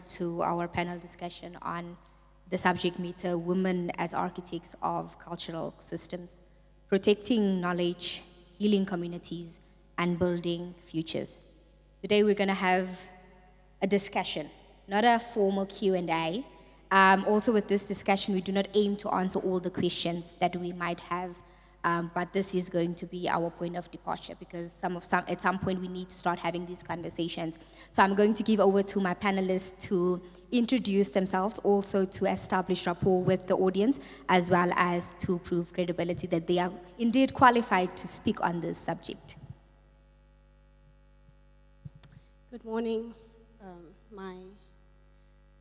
to our panel discussion on the subject matter, Women as Architects of Cultural Systems, Protecting Knowledge, Healing Communities, and Building Futures. Today we're going to have a discussion, not a formal Q&A. Also with this discussion, we do not aim to answer all the questions that we might have, but this is going to be our point of departure because at some point we need to start having these conversations. So I'm going to give over to my panelists to introduce themselves, also to establish rapport with the audience, as well as to prove credibility that they are indeed qualified to speak on this subject. Good morning, my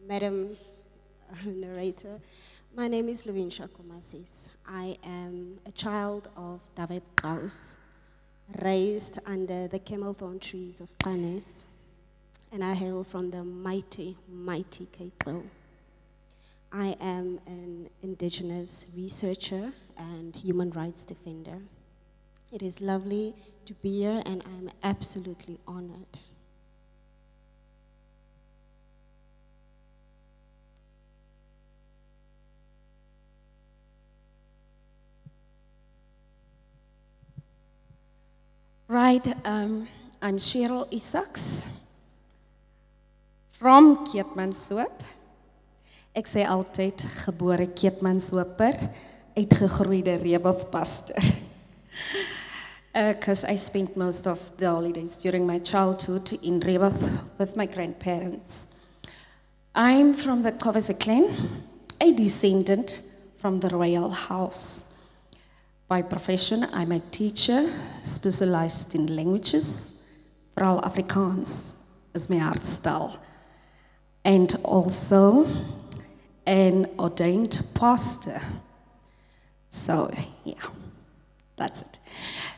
Madam Narrator. My name is Lovinsha Kumasis. I am a child of David Klaus, raised under the camel thorn trees of Qanes, and I hail from the mighty, mighty Cape. I am an indigenous researcher and human rights defender. It is lovely to be here, and I'm absolutely honored. Right, I'm Cheryl Isaacs from Keetmanshoop. Ek sê altyd gebore Keetmanshoper, uitgegroeide Rehoboth pastor. Because I spent most of the holidays during my childhood in Rehoboth with my grandparents. I'm from the Kovese clan, a descendant from the royal house. By profession, I'm a teacher specialized in languages, vooral Afrikaans is my hartstaal, and also an ordained pastor. So, yeah, that's it.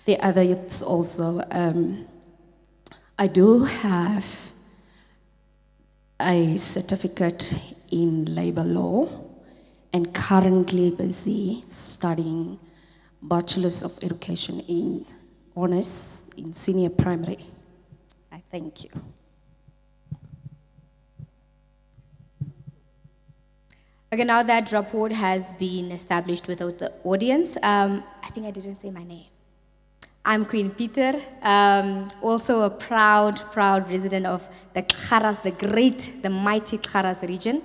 The other is also, I do have a certificate in labor law and currently busy studying Bachelor's of Education in Honors in Senior Primary. I thank you. Okay, now that rapport has been established with the audience, I think I didn't say my name. I'm Queen Peter, also a proud resident of the Kharas, the mighty Kharas region.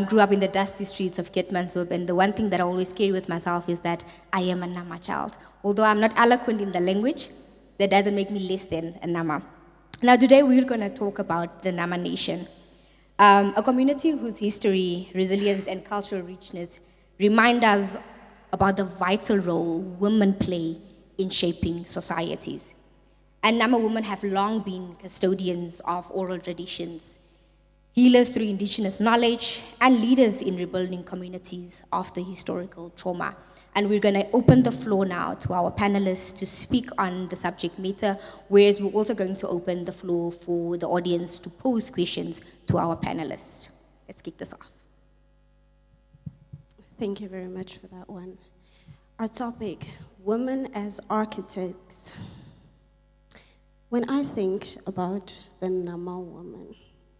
Grew up in the dusty streets of Keetmanshoop, and the one thing that I always carry with myself is that I am a Nama child. Although I'm not eloquent in the language, that doesn't make me less than a Nama. Now today we're going to talk about the Nama Nation, a community whose history, resilience, and cultural richness remind us about the vital role women play in shaping societies. And Nama women have long been custodians of oral traditions, healers through indigenous knowledge, and leaders in rebuilding communities after historical trauma. And we're going to open the floor now to our panelists to speak on the subject matter, whereas we're also going to open the floor for the audience to pose questions to our panelists. Let's kick this off. Thank you very much for that one. Our topic, Women as Architects. When I think about the Nama woman,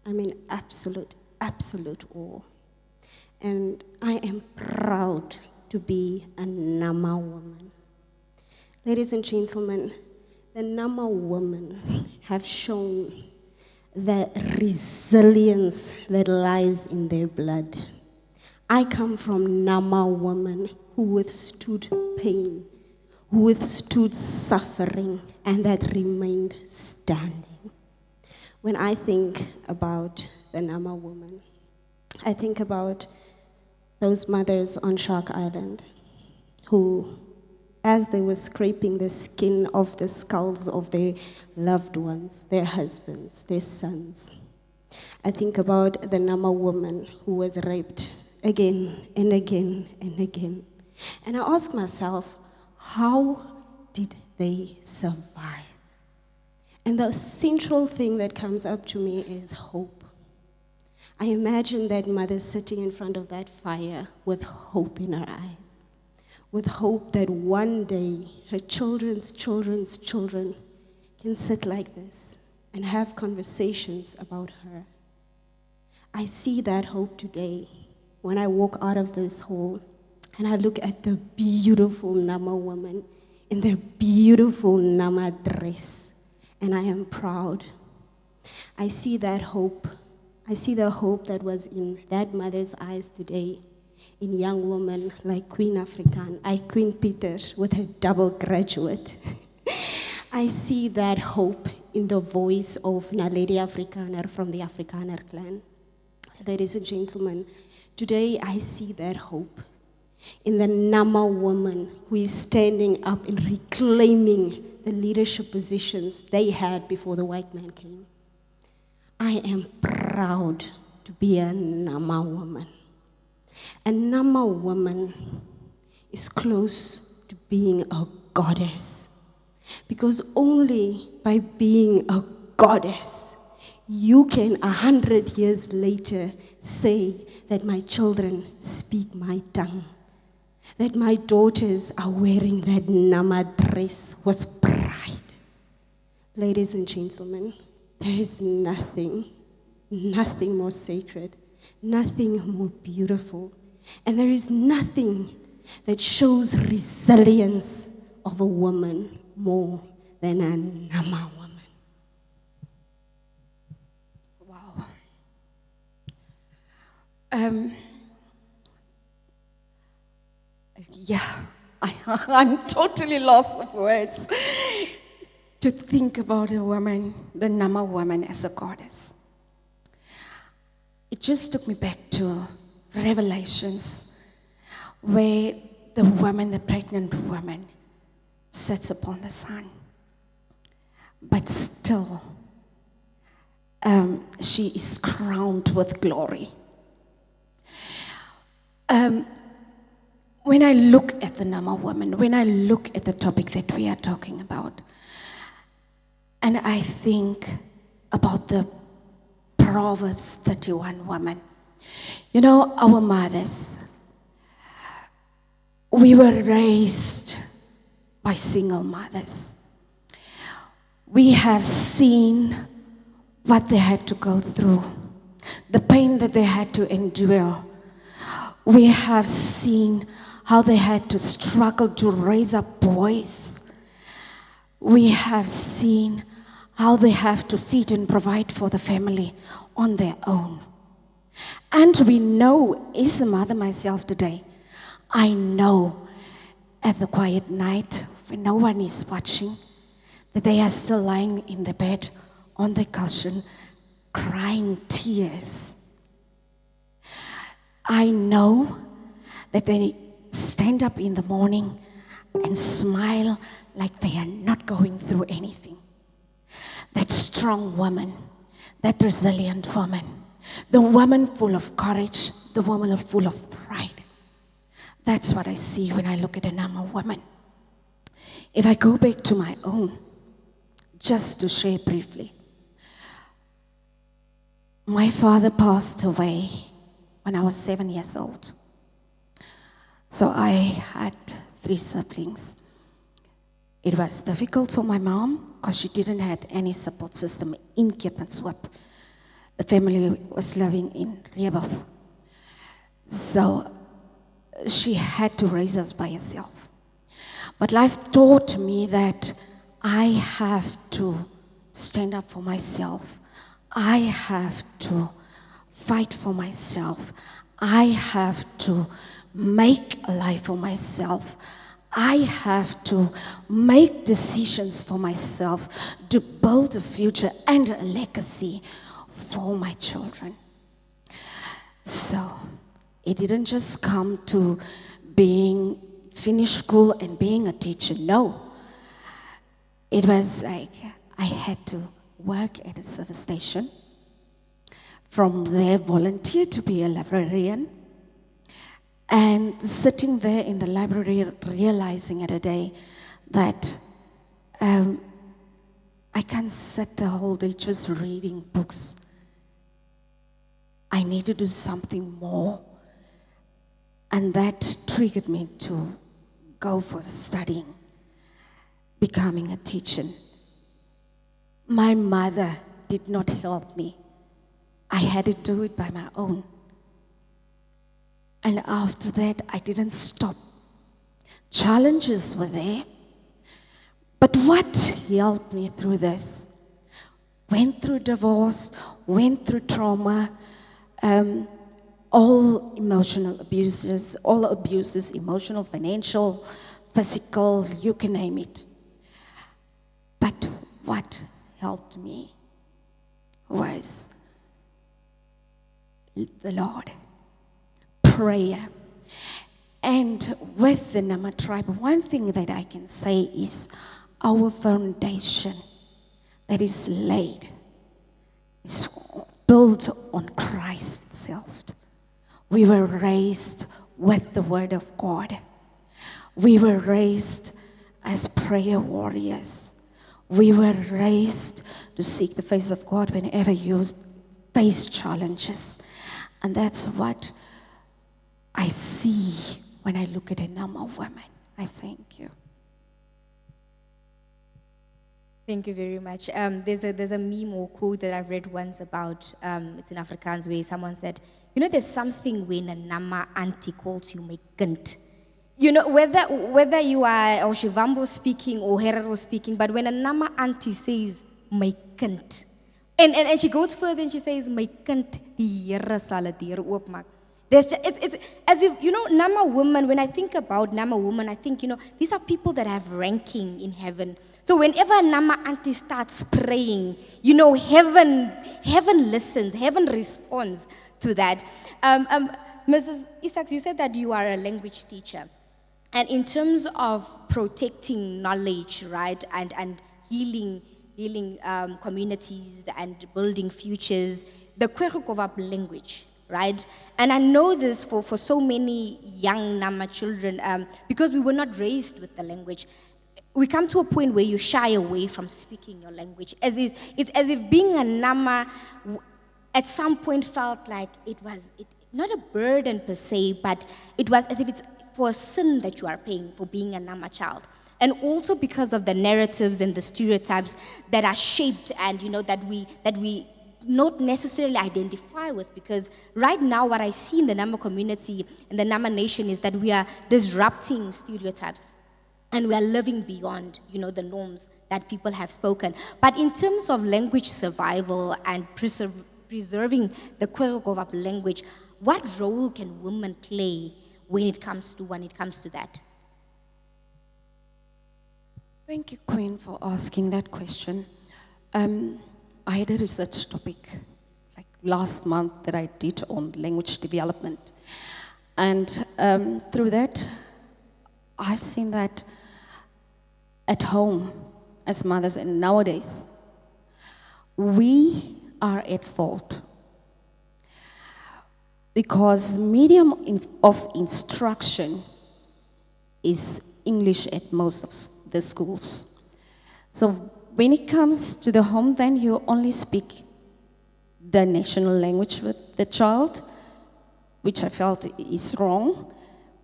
I'm in absolute awe. And I am proud to be a Nama woman. Ladies and gentlemen, the Nama women have shown the resilience that lies in their blood. I come from Nama women who withstood pain, who withstood suffering, and that remained standing. When I think about the Nama woman, I think about those mothers on Shark Island who, as they were scraping the skin off the skulls of their loved ones, their husbands, their sons, I think about the Nama woman who was raped again and again and again. And I ask myself, how did they survive? And the central thing that comes up to me is hope. I imagine that mother sitting in front of that fire with hope in her eyes, with hope that one day her children's children can sit like this and have conversations about her. I see that hope today when I walk out of this hall and I look at the beautiful Nama woman in their beautiful Nama dress, and I am proud. I see that hope. I see the hope that was in that mother's eyes today in young women like Queen Peter with her double graduate. I see that hope in the voice of Naledi Afrikaner from the Afrikaner clan. Ladies and gentlemen, today I see that hope in the Nama woman who is standing up and reclaiming the leadership positions they had before the white man came. I am proud to be a Nama woman. A Nama woman is close to being a goddess, because only by being a goddess you can 100 years later say that my children speak my tongue, that my daughters are wearing that Nama dress with pride. Ladies and gentlemen, there is nothing more sacred, nothing more beautiful, and there is nothing that shows resilience of a woman more than a Nama woman. Wow. Yeah, I'm totally lost of words to think about a woman, the Nama woman, as a goddess. It just took me back to Revelations, where the woman, the pregnant woman, sits upon the sun. But still, she is crowned with glory. When I look at the Nama woman, when I look at the topic that we are talking about, and I think about the Proverbs 31 woman, you know, our mothers, we were raised by single mothers. We have seen what they had to go through, the pain that they had to endure. We have seen how they had to struggle to raise up boys. We have seen how they have to feed and provide for the family on their own. And we know, as a mother myself today, I know at the quiet night, when no one is watching, that they are still lying in the bed on the cushion, crying tears. I know that they stand up in the morning and smile like they are not going through anything. That strong woman, that resilient woman, the woman full of courage, the woman full of pride. That's what I see when I look at a Nama woman. If I go back to my own, just to share briefly, my father passed away when I was 7 years old. So I had 3 siblings. It was difficult for my mom because she didn't have any support system in Keetmanshoop. The family was living in Rehoboth. So she had to raise us by herself. But life taught me that I have to stand up for myself. I have to fight for myself. I have to make a life for myself. I have to make decisions for myself to build a future and a legacy for my children. So it didn't just come to being finish school and being a teacher. No. It was like I had to work at a service station. From there, volunteer to be a librarian. And sitting there in the library, realizing at a day that I can't sit the whole day just reading books. I need to do something more. And that triggered me to go for studying, becoming a teacher. My mother did not help me I had to do it by my own. And after that, I didn't stop. Challenges were there. But what helped me through this? Went through divorce, went through trauma, all emotional abuses, emotional, financial, physical, you can name it. But what helped me was the Lord, prayer. And with the Nama tribe, one thing that I can say is our foundation that is laid is built on Christ itself. We were raised with the Word of God. We were raised as prayer warriors. We were raised to seek the face of God whenever you face challenges. And that's what I see when I look at a number of women. I thank you. Thank you very much. There's a meme or quote that I've read once about, it's in Afrikaans, where someone said, there's something when a nama auntie calls you my kind. Whether you are Oshivambo speaking or Herero speaking, but when a nama auntie says my kind, and she goes further and she says my kind, die Here sal dit deur oopmaak. It's as if, Nama women, when I think about Nama women, I think, these are people that have ranking in heaven. So whenever Nama auntie starts praying, heaven listens, heaven responds to that. Mrs. Isaacs, you said that you are a language teacher. And in terms of protecting knowledge, right, and healing communities and building futures, the Kwerukovap language, right? And I know this for so many young Nama children, because we were not raised with the language. We come to a point where you shy away from speaking your language. It's as if being a Nama at some point felt like it was not a burden per se, but it was as if it's for a sin that you are paying for being a Nama child. And also because of the narratives and the stereotypes that are shaped and that we not necessarily identify with, because right now what I see in the Nama community and the Nama nation is that we are disrupting stereotypes and we are living beyond, the norms that people have spoken. But in terms of language survival and preserving the Kwerukovap language, what role can women play when it comes to that? Thank you, Queen, for asking that question. I had a research topic like last month that I did on language development. And through that, I've seen that at home as mothers, and nowadays, we are at fault. Because medium of instruction is English at most of the schools. So when it comes to the home, then you only speak the national language with the child, which I felt is wrong,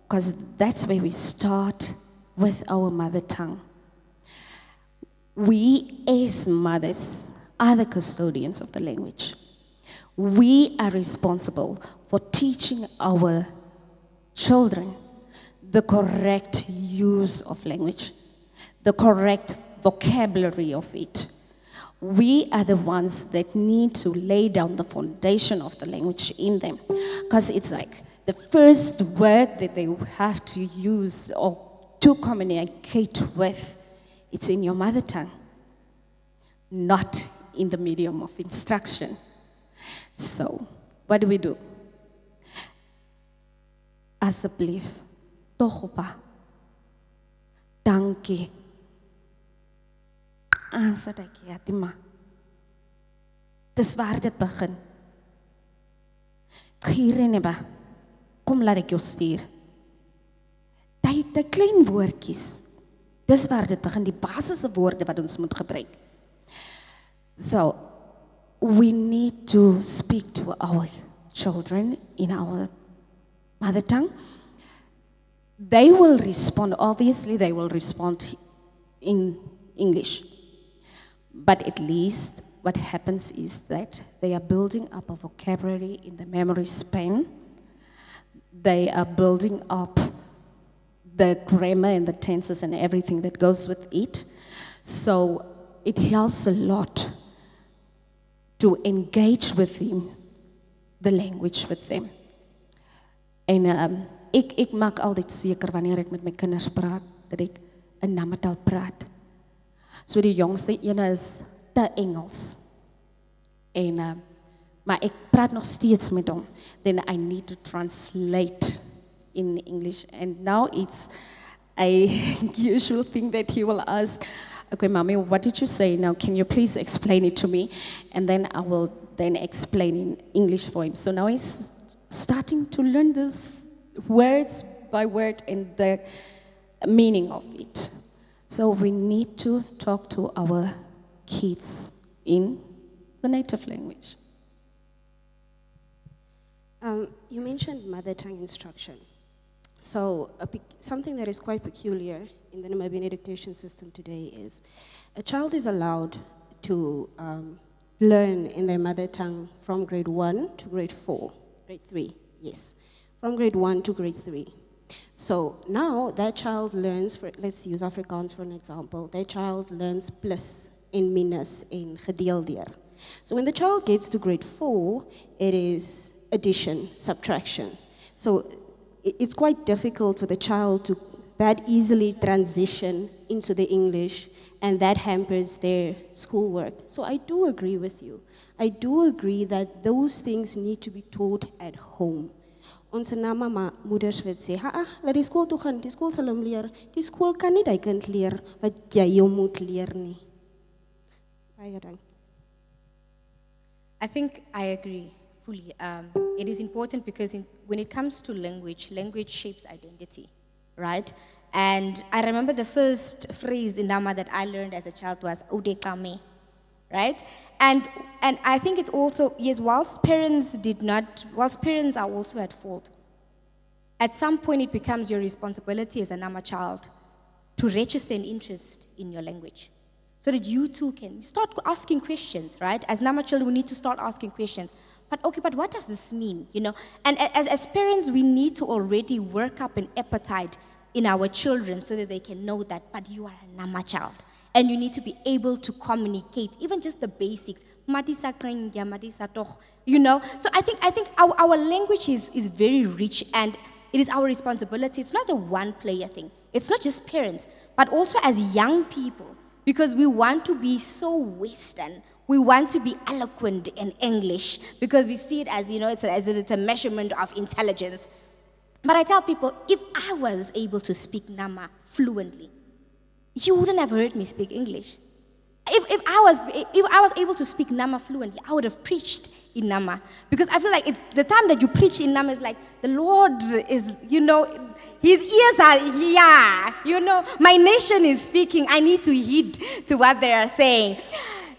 because that's where we start with our mother tongue. We as mothers are the custodians of the language. We are responsible for teaching our children the correct use of language, the correct vocabulary of it. We are the ones that need to lay down the foundation of the language in them, because it's like the first word that they have to use or to communicate with, it's in your mother tongue, not in the medium of instruction. So, what do? Asseblief, tog pa. Dankie. Aansadaki atima. Dis waar dit begin. Gierene kom laat ek jou stuur. Die klein woordjies. Dis waar dit begin, die basiese woorde wat ons moet gebruik. So, we need to speak to our children in our mother tongue. They will respond, obviously they will respond in English. But at least what happens is that they are building up a vocabulary in the memory span. They are building up the grammar and the tenses and everything that goes with it. So it helps a lot to engage with them, the language with them. En ek maak altyd seker wanneer ek met my kinders praat, dat ek 'n nammataal praat. So die jongste ene is te Engels. En maar ek praat nog steeds met hom. Then I need to translate in English. And now it's a usual thing that he will ask, okay, mommy, what did you say? Now, can you please explain it to me? And then I will then explain in English for him. So now he's starting to learn this words by word and the meaning of it. So we need to talk to our kids in the native language. You mentioned mother tongue instruction. So something that is quite peculiar in the Namibian education system today is a child is allowed to learn in their mother tongue from grade 1 to grade 4, grade 3, yes, from grade 1 to grade 3. So now that child learns, let's use Afrikaans for an example, that child learns plus en minus en gedeeldeer. So when the child gets to grade 4, it is addition, subtraction. So it's quite difficult for the child to that easily transition into the English, and that hampers their schoolwork. So I do agree with you. I do agree that those things need to be taught at home. Ons mama moeders wil sê, laat die skool toe gaan, die skool sal hom leer. Die skool kan nie die kind leer wat jy hom moet leer nie. Baie dankie. I think I agree fully. It is important because when it comes to language, language shapes identity, right? And I remember the first phrase in Nama that I learned as a child was "Odekame," right? And I think it's also, yes, whilst parents are also at fault, at some point it becomes your responsibility as a Nama child to register an interest in your language, so that you too can start asking questions, right? As Nama children, we need to start asking questions. But okay, but what does this mean, you know? And as parents, we need to already work up an appetite in our children so that they can know that, but you are a Nama child. And you need to be able to communicate, even just the basics. You know? So I think our language is very rich, and it is our responsibility. It's not a one-player thing. It's not just parents, but also as young people, because we want to be so Western. We want to be eloquent in English because we see it as, you know, it's a measurement of intelligence. But I tell people, if I was able to speak Nama fluently, you wouldn't have heard me speak English. If I was able to speak Nama fluently, I would have preached in Nama, because I feel like it's the time that you preach in Nama is like the Lord is, you know, His ears are here. You know, my nation is speaking. I need to heed to what they are saying.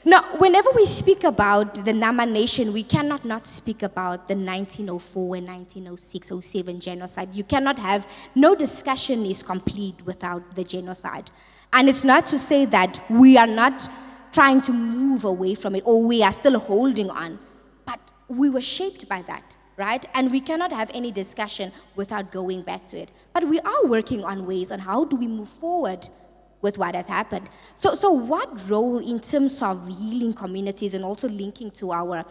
Now, whenever we speak about the Nama nation, we cannot not speak about the 1904 and 1906-07 genocide. You cannot have, no discussion is complete without the genocide. And it's not to say that we are not trying to move away from it, or we are still holding on, but we were shaped by that, right? And we cannot have any discussion without going back to it. But we are working on ways on how do we move forward with what has happened. So what role in terms of healing communities, and also linking to our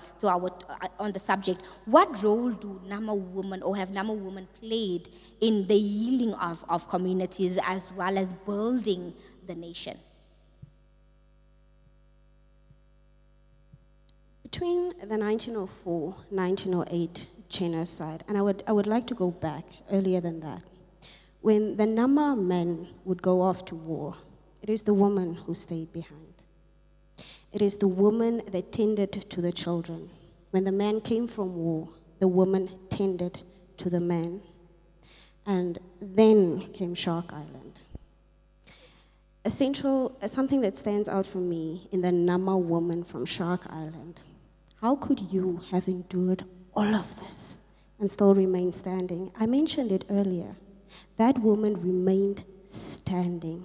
on the subject, what role do Nama women, or have Nama women played in the healing of communities as well as building the nation? Between the 1904-1908 genocide, and I would like to go back earlier than that. When the Nama men would go off to war, it is the woman who stayed behind. It is the woman that tended to the children. When the man came from war, the woman tended to the man. And then came Shark Island. Something that stands out for me in the Nama woman from Shark Island. How could you have endured all of this and still remain standing? I mentioned it earlier. That woman remained standing.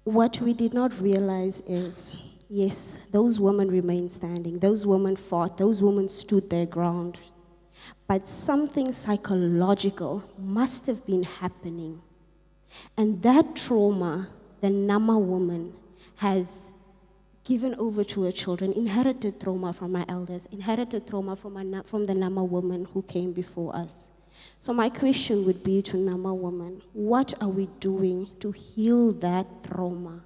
What we did not realize is, yes, those women remained standing, those women fought, those women stood their ground. But something psychological must have been happening. And that trauma, the Nama woman has given over to her children, inherited trauma from my elders, inherited trauma from the Nama woman who came before us. So my question would be to Nama woman, what are we doing to heal that trauma?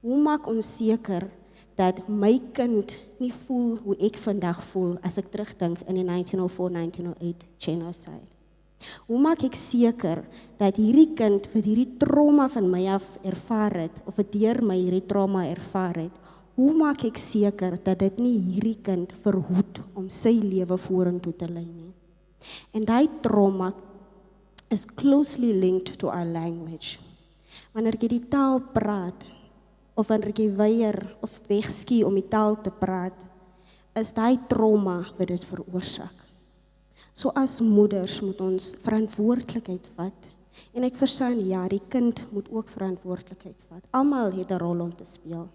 Hoe maak ons seker dat my kind nie voel hoe ek vandag voel as ek terugdink in die 1904-1908 genocide? Hoe maak ek seker dat hierdie kind wat hierdie trauma van my af ervaar het, of het deur my hierdie trauma ervaar het, hoe maak ek seker dat dit nie hierdie kind verhoed om sy lewe vorentoe te lei nie? En daai trauma is closely linked to our language. Wanneer jy die taal praat, of wanneer jy weier of wegskie om die taal te praat, is daai trauma wat dit veroorsaak. So as moeders moet ons verantwoordelikheid vat. En ek verstaan, ja, die kind moet ook verantwoordelikheid vat. Almal het 'n rol om te speel.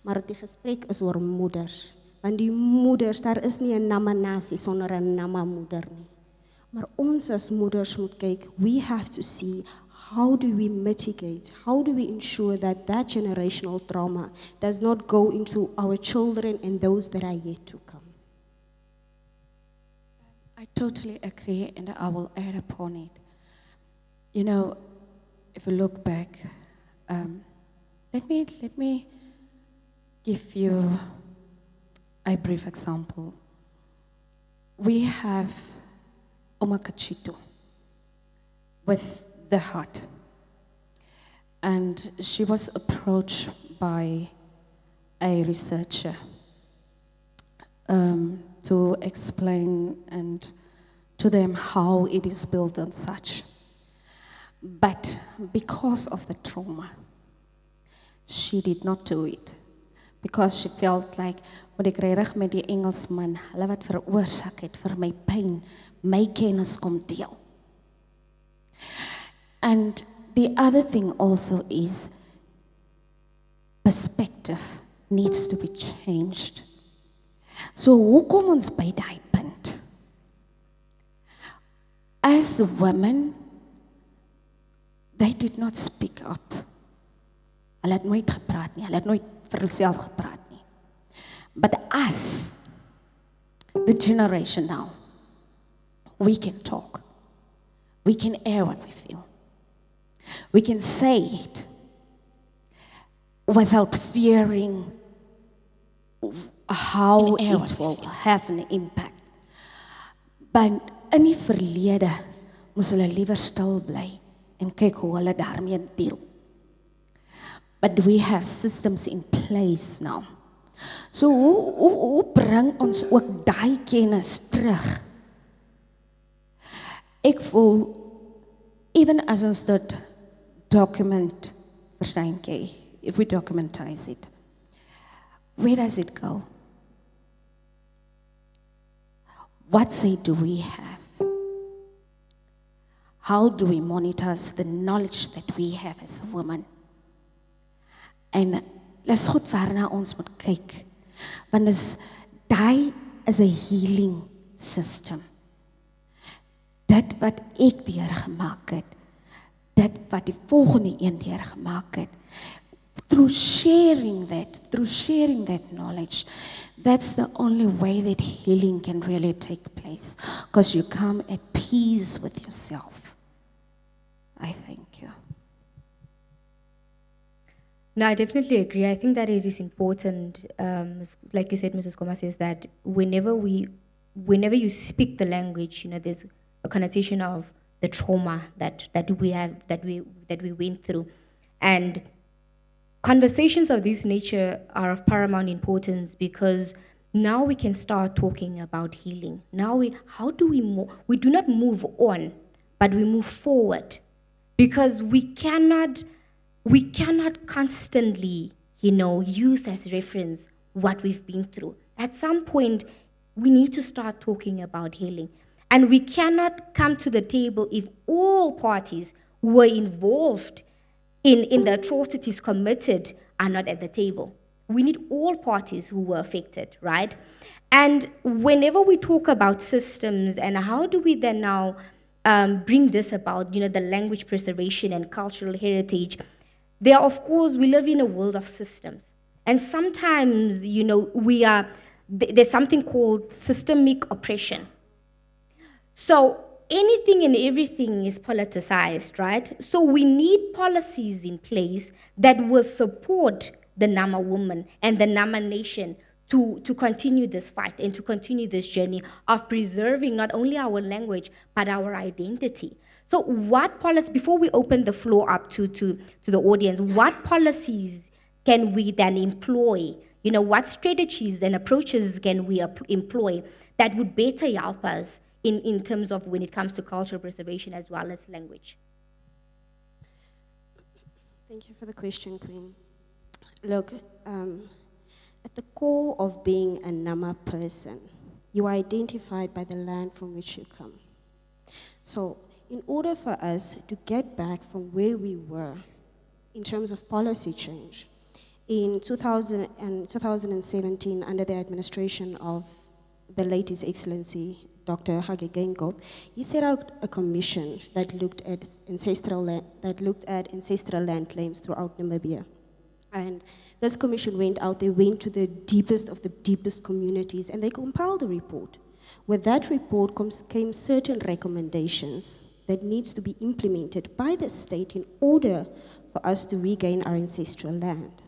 Maar die gesprek is oor moeders. Want die moeders, daar is nie 'n Nama nasie sonder 'n Nama moeder nie. Maar ons as moeders moet kyk, we have to see how do we mitigate, how do we ensure that that generational trauma does not go into our children and those that are yet to come. I totally agree, and I will add upon it. You know, if you look back, let me give you a brief example. We have Omakachito with the heart, and she was approached by a researcher to explain and to them how it is built and such. But because of the trauma, she did not do it. Because she felt like, wat ek regtig met die Engelsman, hulle wat veroorsaak het vir my pyn, my kennis kom deel. And the other thing also is, perspective needs to be changed. So hoe kom ons by daai punt? As women, they did not speak up. Hulle het nooit gepraat nie, hulle het nooit vir hulself gepraat nie. But us, the generation now, we can talk. We can air what we feel. We can say it without fearing how it will have an impact. But in die verlede moes hulle liewer stil bly en kyk hoe hulle daarmee deel. But we have systems in place now. So hoe bring ons ook daai kennis terug? Ek voel, even as ons dit document, verstaan jy, if we documentize it, where does it go? What say do we have? How do we monitor the knowledge that we have as a woman? En let's goed waarna ons moet kyk, want daai is 'n healing system. Dit wat ek deurgemaak het, dit wat die volgende een deurgemaak het, through sharing that knowledge, that's the only way that healing can really take place, because you come at peace with yourself. I thank you. No, I definitely agree. I think that it is important, like you said, Mrs. Goma says that whenever you speak the language, there's a connotation of the trauma that we went through, and conversations of this nature are of paramount importance, because now we can start talking about healing. Now how do we move? We do not move on, but we move forward, because we cannot constantly, use as reference what we've been through. At some point, we need to start talking about healing. And we cannot come to the table if all parties who were involved in the atrocities committed are not at the table. We need all parties who were affected, right? And whenever we talk about systems and how do we then now bring this about, the language preservation and cultural heritage, there are, of course, we live in a world of systems. And sometimes, there's something called systemic oppression. So anything and everything is politicized, right? So we need policies in place that will support the Nama woman and the Nama nation to continue this fight and to continue this journey of preserving not only our language but our identity. So what policy, before we open the floor up to the audience, what policies can we then employ? What strategies and approaches can we employ that would better help us in terms of when it comes to cultural preservation as well as language? Thank you for the question, Queen. Look, at the core of being a Nama person, you are identified by the land from which you come. So, in order for us to get back from where we were in terms of policy change, in 2017, under the administration of the late His Excellency Dr. Hage Geingob, he set out a commission that looked at ancestral land claims throughout Namibia. And this commission went out, they went to the deepest of the deepest communities, and they compiled a report. With that report came certain recommendations that needs to be implemented by the state in order for us to regain our ancestral land.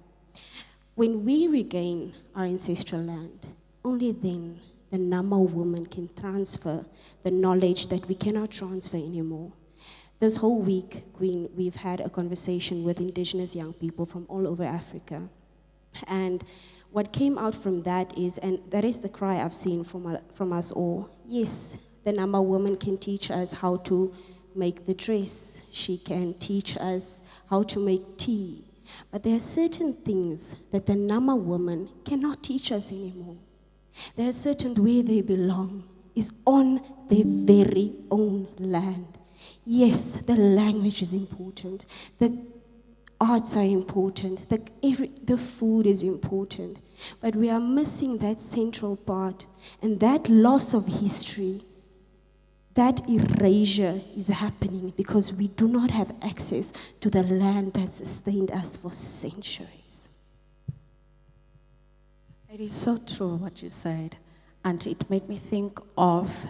When we regain our ancestral land, only then the Nama woman can transfer the knowledge that we cannot transfer anymore. This whole week, Queen, we've had a conversation with indigenous young people from all over Africa. And what came out from that is, and that is the cry I've seen from us all, yes, the Nama woman can teach us how to make the dress. She can teach us how to make tea. But there are certain things that the Nama woman cannot teach us anymore. There are certain where they belong is on their very own land. Yes, the language is important. The arts are important. The food is important. But we are missing that central part. And that loss of history, that erasure is happening because we do not have access to the land that sustained us for centuries. It is so true what you said, and it made me think of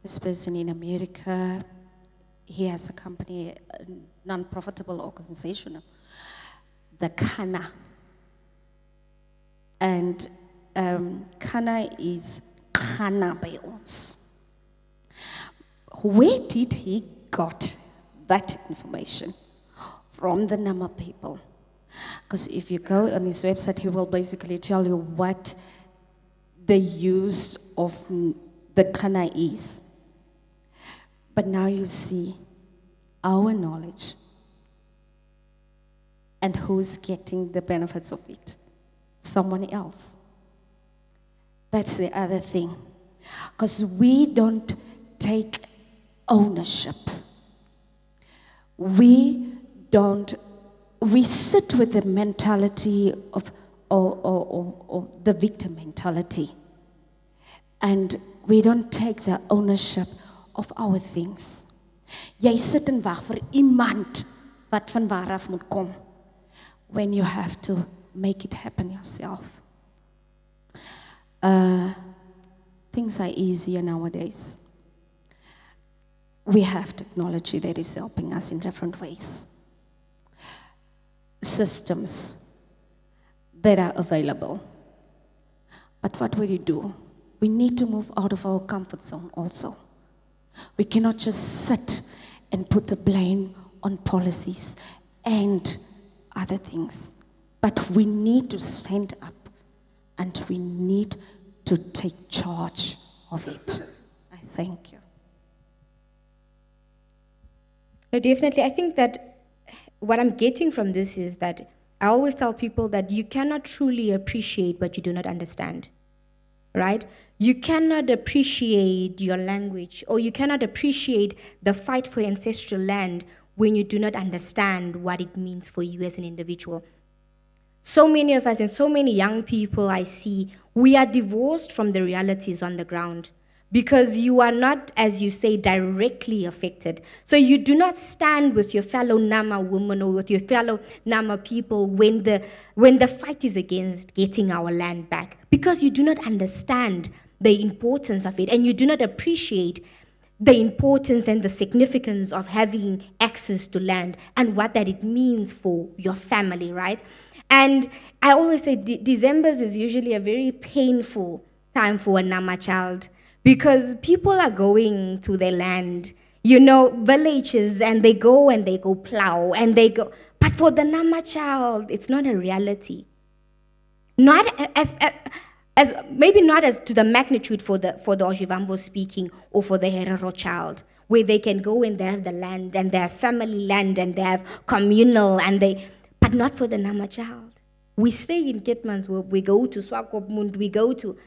this person in America. He has a company, a non-profitable organization, the Kana. And Kana is Kana by ons. Where did he got that information? From the Nama people. Because if you go on his website, he will basically tell you what the use of the Kana is. But now you see our knowledge and who's getting the benefits of it. Someone else. That's the other thing. Because we don't take ownership. We sit with the mentality of the victim mentality. And we don't take the ownership of our things. Jy sit en wag vir iemand wat van waar af moet kom, when you have to make it happen yourself. Things are easier nowadays. We have technology that is helping us in different ways. Systems that are available. But what will you do? We need to move out of our comfort zone also. We cannot just sit and put the blame on policies and other things. But we need to stand up and we need to take charge of it. I thank you. No, definitely. I think that what I'm getting from this is that I always tell people that you cannot truly appreciate what you do not understand, right? You cannot appreciate your language or you cannot appreciate the fight for ancestral land when you do not understand what it means for you as an individual. So many of us and so many young people I see, we are divorced from the realities on the ground because you are not, as you say, directly affected. So you do not stand with your fellow Nama women or with your fellow Nama people when the fight is against getting our land back, because you do not understand the importance of it and you do not appreciate the importance and the significance of having access to land and what that it means for your family, right? And I always say December is usually a very painful time for a Nama child because people are going to their land, villages, and they go plow and they go. But for the Nama child, it's not a reality. Not as maybe not as to the magnitude for the Ojivambo speaking or for the Herero child, where they can go and they have the land and they have family land and they have communal but not for the Nama child. We stay in Kitmansworth, we go to Swakopmund, we go to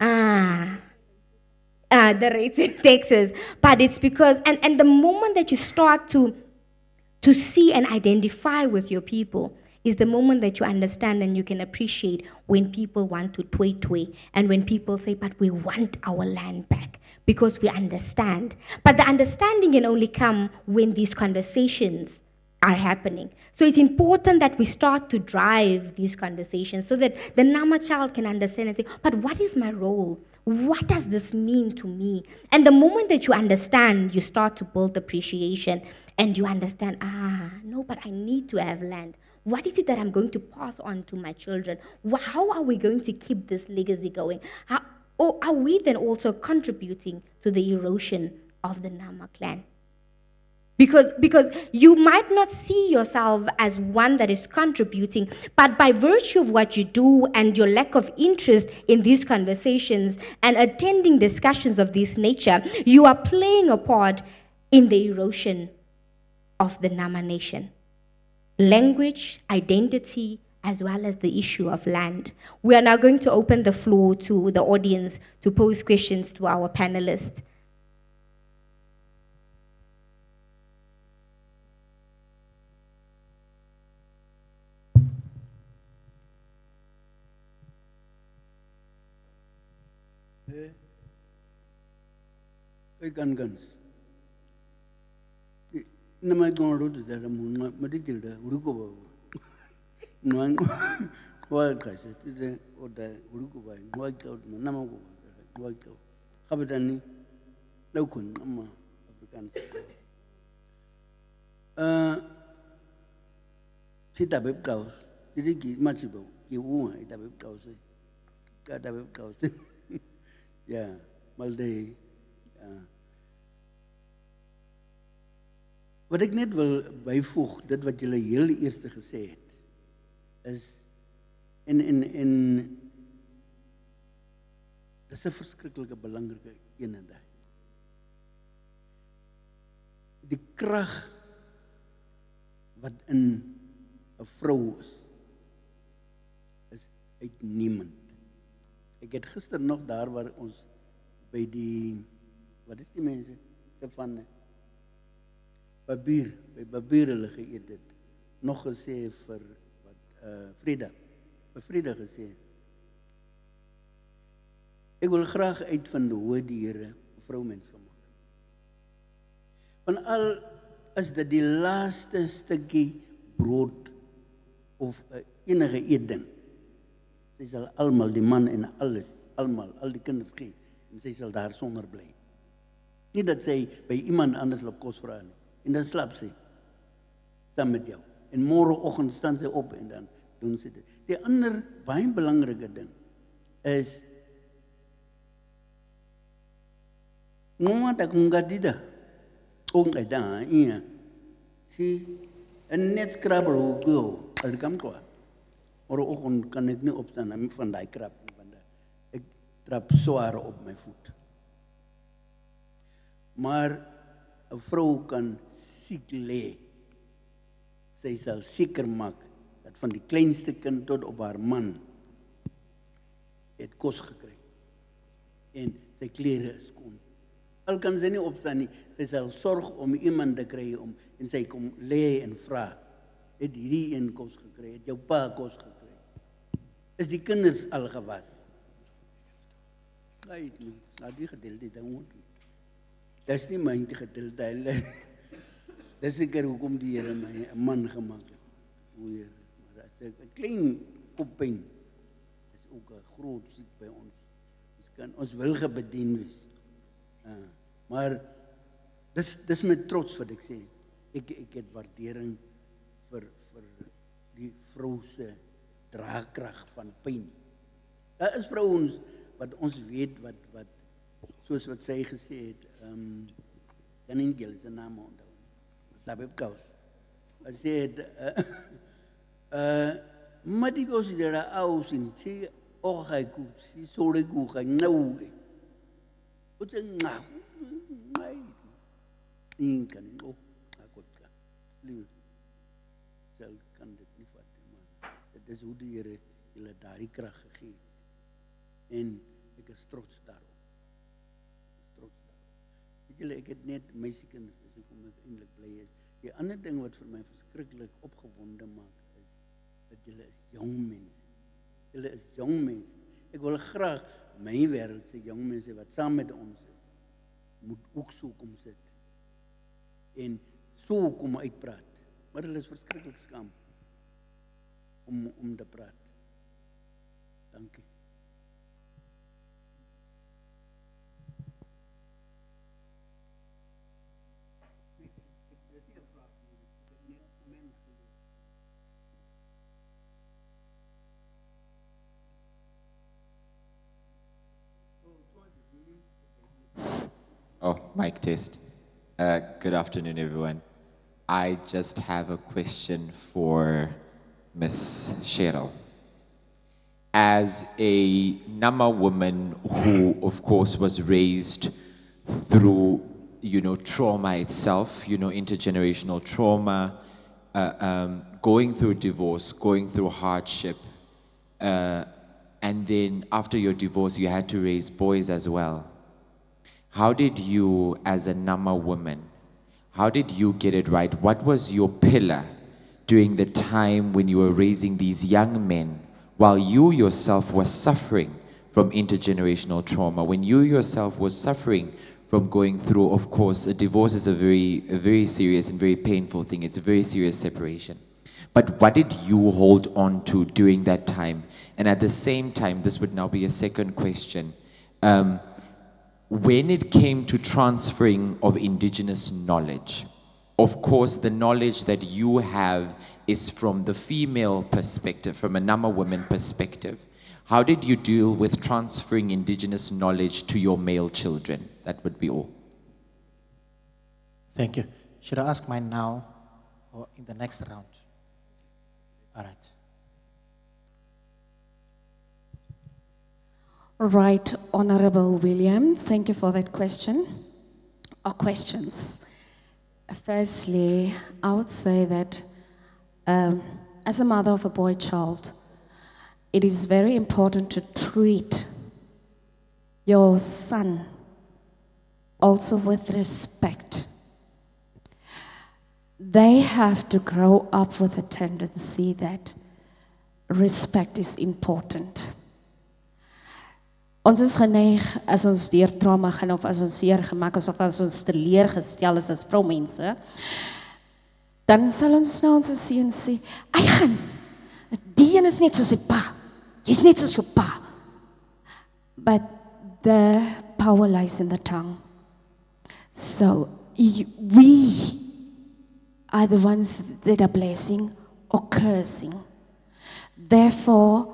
ah the rates in Texas, but it's because and the moment that you start to see and identify with your people is the moment that you understand and you can appreciate when people want to tway and when people say, but we want our land back because we understand. But the understanding can only come when these conversations are happening. So it's important that we start to drive these conversations so that the Nama child can understand and say, but what is my role? What does this mean to me? And the moment that you understand, you start to build appreciation and you understand, no, but I need to have land. What is it that I'm going to pass on to my children? How are we going to keep this legacy going? Or are we then also contributing to the erosion of the Nama clan? Because you might not see yourself as one that is contributing, but by virtue of what you do and your lack of interest in these conversations and attending discussions of this nature, you are playing a part in the erosion of the Nama nation. Language, identity, as well as the issue of land. We are now going to open the floor to the audience to pose questions to our panelists. Guns. No, my going to do that. I'm not Madijilda, Uruguay. No, wild cassette, or the Uruguay, white out, Namago, white out. Habitani, Lokun, Nama, Africans. Sita Beb Cows, did he give much about you won't eat a Beb Cows? Got a Beb Cows. Yeah, Malday. Wat ek net wil byvoeg, dit wat julle heel eerste gesê het, is en dis 'n verskriklike belangrike eenheid. Die krag wat in 'n vrou is uitnemend. Ek het gister nog daar waar ons by die, wat is die mense se van by Babier hulle geëet het, nog gesê vir wat Frida gesê. Ek wil graag uitvind hoe die Here 'n vroumens gemaak het. Want al is dit die laaste stukkie brood of enige eetding, sy sal almal, die man en alles, al die kinders gee, en sy sal daar sonder bly. Nie dat sy by iemand anders op kos vra nie. En dan slaap sy saam met jou. En môreoggend staan sy op en dan doen sy dit. Die ander baie belangrike ding is ngomata kungadida. Ongada ia. Si net skrabbel hoe go. Al kam toe. Môreoggend kan ek nie opstaan van daai krap nie, want ek trap swaar op my voet. Maar 'n vrou kan siek lê. Sy sal seker maak dat van die kleinste kind tot op haar man het kos gekry. En sy klere is skoon. Al kan sy nie opstaan nie, sy sal sorg om iemand te kry om en sy kom lê en vra, het hierdie een kos gekry, het jou pa kos gekry? Is die kinders al gewas? Nee, die gedeelte dan moet. Dis nie my gedeelte. Dis seker hoekom die Here my 'n man gemaak het. O Heer, maar as 'n klein koppyn is ook 'n groot siek by ons. Ons wil gebedien wees. Maar dis met trots wat ek sê. Ek het waardering vir die vrou se draagkrag van pyn. Daar is vrouens wat ons weet wat soos wat sy gesê het, kan nie julle se naam onthou. Daar heb kous. Sy het maar die considera aus in si ogai ku si sore ku ga nou. O tse nga. Ngai. Kan nie op akot ka. Lief. Sal kan dit nie vat maar. Dit is hoe die Here julle daardie krag gegee het. En ek is trots daarop. Weet julle, ek het net meisiekinders, dis hoekom ek eintlik bly is. Die ander ding wat vir my verskriklik opgewonde maak is dat julle is jong mense. Julle is jong mense. Ek wil graag my wêreld se jong mense wat saam met ons is, moet ook so kom sit en so kom uitpraat. Maar hulle is verskriklik skaam om te praat. Dankie. Oh, mic test. Good afternoon, everyone. I just have a question for Miss Cheryl. As a Nama woman who, of course, was raised through, trauma itself, intergenerational trauma, going through divorce, going through hardship, and then after your divorce, you had to raise boys as well. How did you, as a Nama woman, how did you get it right? What was your pillar during the time when you were raising these young men while you yourself were suffering from intergenerational trauma, when you yourself was suffering from going through, of course, a divorce is a very serious and very painful thing. It's a very serious separation. But what did you hold on to during that time? And at the same time, this would now be a second question. When it came to transferring of indigenous knowledge, of course, the knowledge that you have is from the female perspective, from a Nama woman perspective. How did you deal with transferring indigenous knowledge to your male children? That would be all. Thank you. Should I ask mine now or in the next round? All right. Right, Honorable William, thank you for that question, or questions. Firstly, I would say that as a mother of a boy child, it is very important to treat your son also with respect. They have to grow up with a tendency that respect is important. Ons is geneig as ons deur trauma gaan of as ons seer gemaak is of as ons teleurgestel is as vroumense, dan sal ons na ons seun sê, "Eigen, die een is net soos sy pa. Jy's net soos jou pa." But the power lies in the tongue. So we are the ones that are blessing or cursing. Therefore,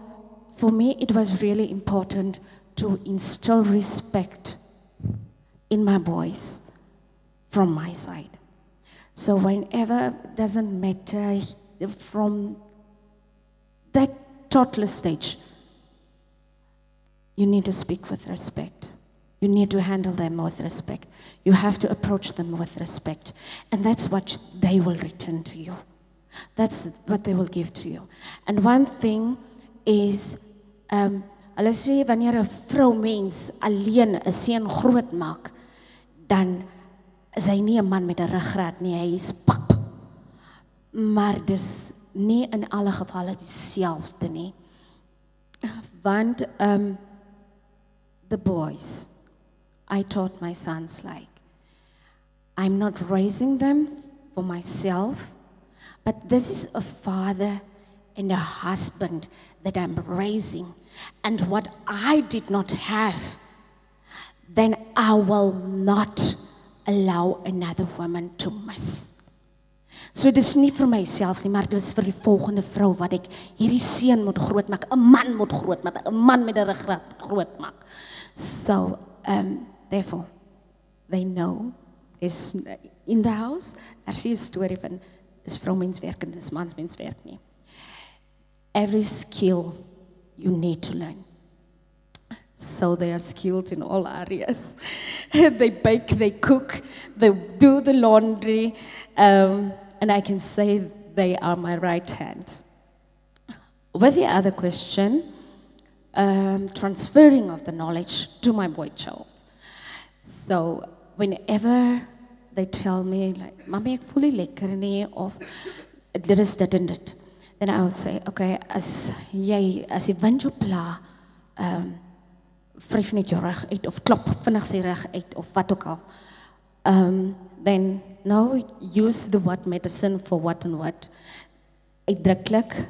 for me, it was really important to instill respect in my boys from my side. So whenever, doesn't matter, from that toddler stage, you need to speak with respect. You need to handle them with respect. You have to approach them with respect. And that's what they will return to you. That's what they will give to you. And one thing is, hulle sê wanneer 'n vroumens alleen 'n seun groot maak, dan is hy nie 'n man met 'n ruggraat nie, hy is pap. Maar dis nie in alle gevalle dieselfde nie. Want the boys, I taught my sons like, I'm not raising them for myself, but this is a father and a husband that I'm raising. And what I did not have, then I will not allow another woman to miss. So dis nie vir myself nie, maar dis vir die volgende vrou wat ek hierdie seun moet grootmaak, 'n man moet grootmaak, 'n man met 'n ruggraat moet grootmaak. So, therefore, they know is in the house, daar is 'n storie van dis vroumenswerk en dis mansmenswerk nie. Every skill you need to learn. So they are skilled in all areas. They bake, they cook, they do the laundry, and I can say they are my right hand. With the other question, transferring of the knowledge to my boy child. So whenever they tell me, like, Mommy, ek voel nie lekker nie, of dit is dit en dit, then I would say, okay, as jy wind jou pla, vryf net jou rug uit, of klop vinnig sy rug uit, of wat ook al. Then now use the what medicine for what and what. Uitdruklik,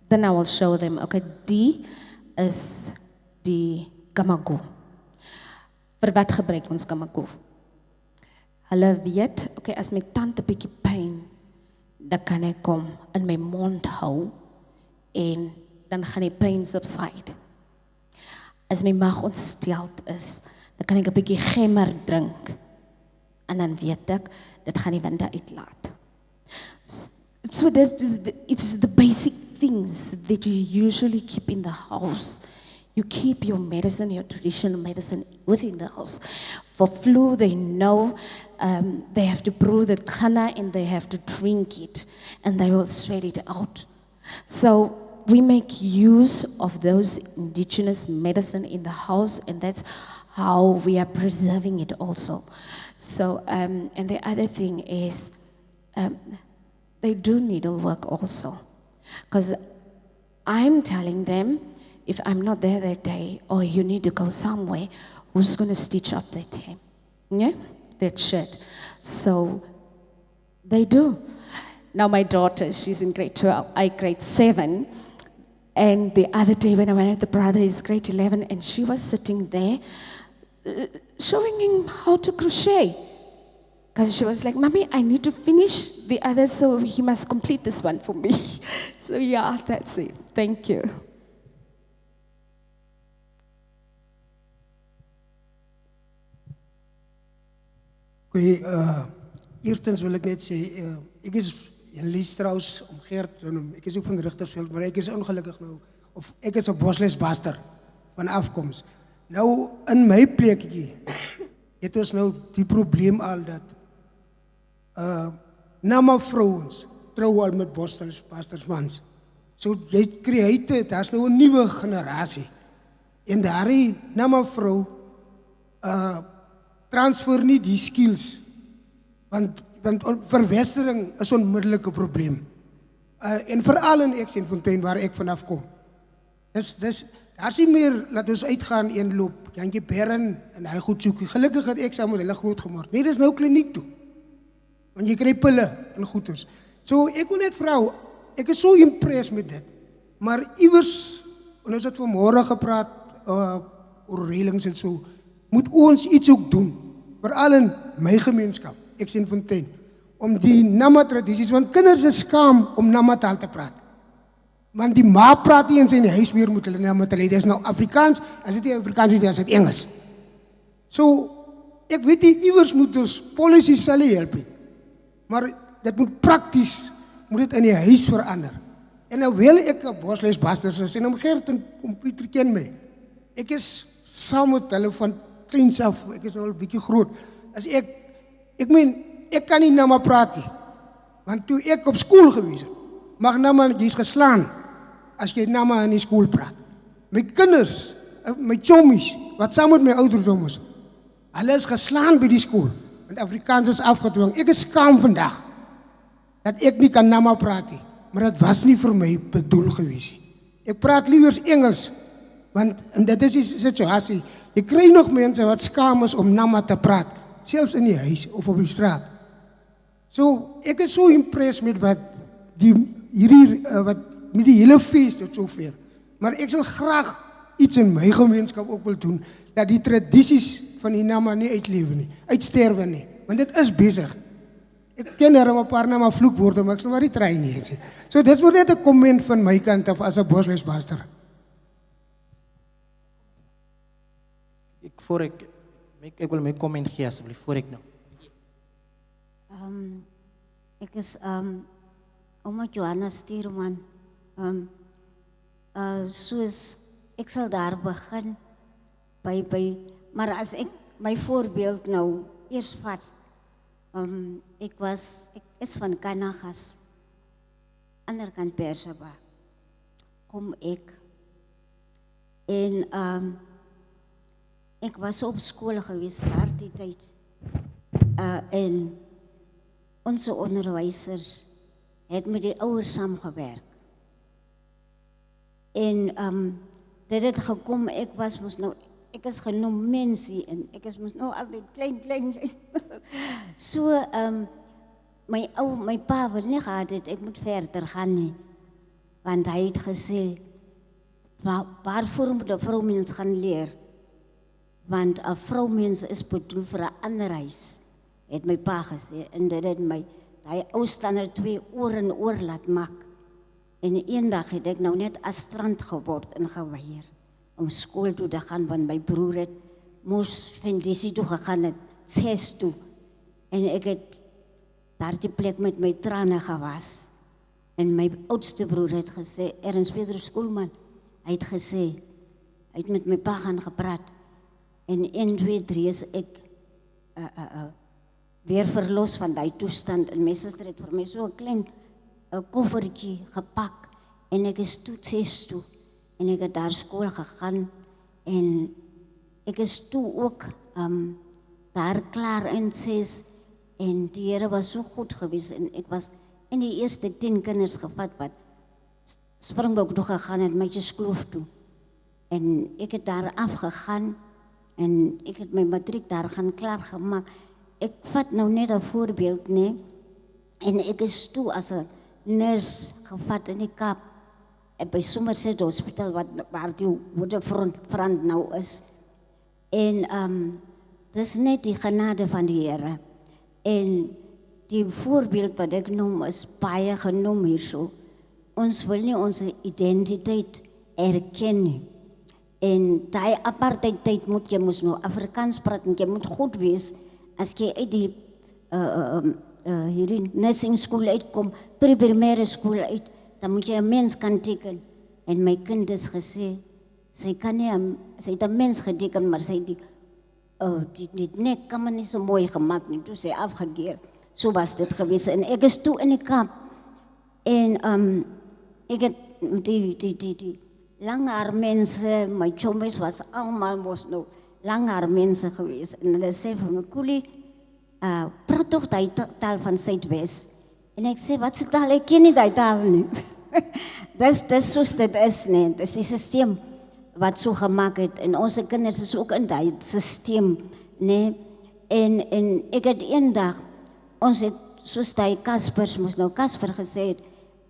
then I will show them, okay, die is die kamago. Vir wat gebruik ons kamago? Hulle weet, okay, as my tand 'n bietjie pyn, dan kan ek kom in my mond hou en dan gaan die pyn subside. As my maag ontsteld is, dan kan ek 'n bietjie gemmer drink en dan weet ek, dit gaan die winde uitlaat. So it's the basic things that you usually keep in the house. You keep your medicine, your traditional medicine within the house. For flu, they know they have to brew the khana and they have to drink it and they will sweat it out. So we make use of those indigenous medicine in the house, and that's how we are preserving it also. So, and the other thing is, they do needlework also. Because I'm telling them, if I'm not there that day, or you need to go somewhere, who's going to stitch up that hem? Yeah? That shirt. So, they do. Now my daughter, she's in grade 12, I grade 7. And the other day when I went with the brother, he's grade 11, and she was sitting there, showing him how to crochet. Because she was like, Mommy, I need to finish the other, so he must complete this one for me. So yeah, that's it. Thank you. Okay, eerstens wil ek net sê, ek is in Liestrous omgeerd, ek is ook van Richtersveld, maar ek is ongelukkig nou, of ek is 'n bosleesbaster van afkoms. Nou, in my plekkie, het ons nou die probleem al dat, nama vrouens trou al met bosleesbastersmans. So, jy kry dit, daar is nou 'n nuwe generasie. En daardie nama vrou, transfer nie die skills, want verwestering is onmiddellik 'n probleem. En veral in Eksenfontein waar ek vanaf kom. Daar is nie meer, laat ons uitgaan en loop, Jantjie Bern en hy goed soek. Gelukkig het ek saam met hulle groot gemaak. Nee, dis nou kliniek toe. Want jy kry pille en goeders. So ek wil net vra, ek is so impressed met dit. Maar iewers, en ons het vanmôre gepraat oor reëlings en so, moet ons iets ook doen, veral in my gemeenskap, Eksenfontein, om die Nama tradisies, want kinders is skaam om Nama taal te praat. Want die ma praat nie in sy huis meer met hulle Nama taal, dit is nou Afrikaans, as dit nie Afrikaans is, dit Engels. So, ek weet nie, iewers moet ons policies sal help, maar dit moet prakties, moet dit in die huis verander. En nou wil ek 'n bosleesbaster is, en omgeerd om Pieter ken my, ek is saam met hulle van kleins af, ek is nou al 'n bietjie groot, as ek meen, ek kan nie Nama praat nie, want toe ek op skool gewees het, mag Nama, jy's geslaan, as jy Nama in die skool praat. My kinders, my chommies, wat saam met my ouderdom is, Hulle is geslaan by die skool, want Afrikaans is afgedwing. Ek is skaam vandag, dat ek nie kan Nama praat nie, maar dit was nie vir my bedoel gewees nie. Ek praat liewer Engels, want en dit is die situasie. Jy kry nog mense wat skaam is om Nama te praat, selfs in die huis of op die straat. So, ek is so impressed met wat met die hele feest tot sover. Maar ek sal graag iets in my gemeenskap ook wil doen, dat die tradisies van die Nama nie uitlewe nie, uitsterwe nie, want dit is bezig. Ek ken daar 'n paar Nama vloekwoorde, maar ek sal maar nie try nie. So, dit is maar net 'n comment van my kant af as 'n Bosluisbaster. Ek wil my comment gee asseblief voor ek nou. Ek is Oma Johanna Stuurman. Soos ek sal daar begin by maar as ek my voorbeeld nou eers vat. Ek is van Kanagas, ander kant Persaba. Kom ek en ek was op skool gewees daar die tyd. En onze onderwijzer het met die ouers saamgewerk. En dit het gekom, ek is genoem mensie en ek is mos nou altyd klein. So, my pa wil nie gehad het, ek moet verder gaan nie. Want hy het gesê, waarvoor moet 'n vroumens gaan leer? Want 'n vroumens is bedoel vir 'n ander huis, het my pa gesê. En dit het my, die ou stander 2 oor en oor laat maak. En eendag het ek nou net astrant geword en geweier om skool toe te gaan, want my broer het moes Vendisie toe gegaan het, 6 toe. En ek het daar die plek met my trane gewas. En my oudste broer het gesê, Ernst Petrus Schoolman, hy het gesê, hy het met my pa gaan gepraat. En 1, 2, 3 is ek weer verlos van die toestand. En my suster het vir my so 'n klein koffertjie gepak. En ek is toe 6 toe. En ek het daar skool gegaan. En ek is toe ook daar klaar in 6. En die Here was so goed geweest. En ek was in die eerste 10 kinders gevat wat Springbok toe gegaan het, Meisjes Kloof toe. En ek het daar afgegaan. En ek het my matriek daar gaan klaar gemaak. Ek vat nou net 'n voorbeeld, nee. En ek is toe as 'n nurse gevat in die Kaap. By Somerset Hospital, waar die Woodefront nou is. En dis net die genade van die Here. En die voorbeeld wat ek noem is baie genoem hierso. Ons wil nie ons identiteit erken nie. En die apartheid tyd moet jy mos nou Afrikaans praat en jy moet goed wees as jy uit die hierdie nursing school uitkom, primêre skool uit, dan moet jy 'n mens kan teken. En my kind is gesê, sy het 'n mens geteken, maar sy die nek kan maar nie so mooi gemaak nie, toe sy afgekeer. So was dit gewees. En ek is toe in die Kaap. En ek het die langhaar mense, my chommies was almal mos nou langhaar mense gewees. En hulle sê vir my, Koelie, praat toch die taal van Suidwes. En ek sê, wat se taal? Ek ken nie die taal nie. Dis soos dit is, nee. Dis die systeem wat so gemaak het. En onze kinders is ook in die systeem, nee. En ek het eendag, ons het, soos die Kaspers, moes nou Kasper gesê het,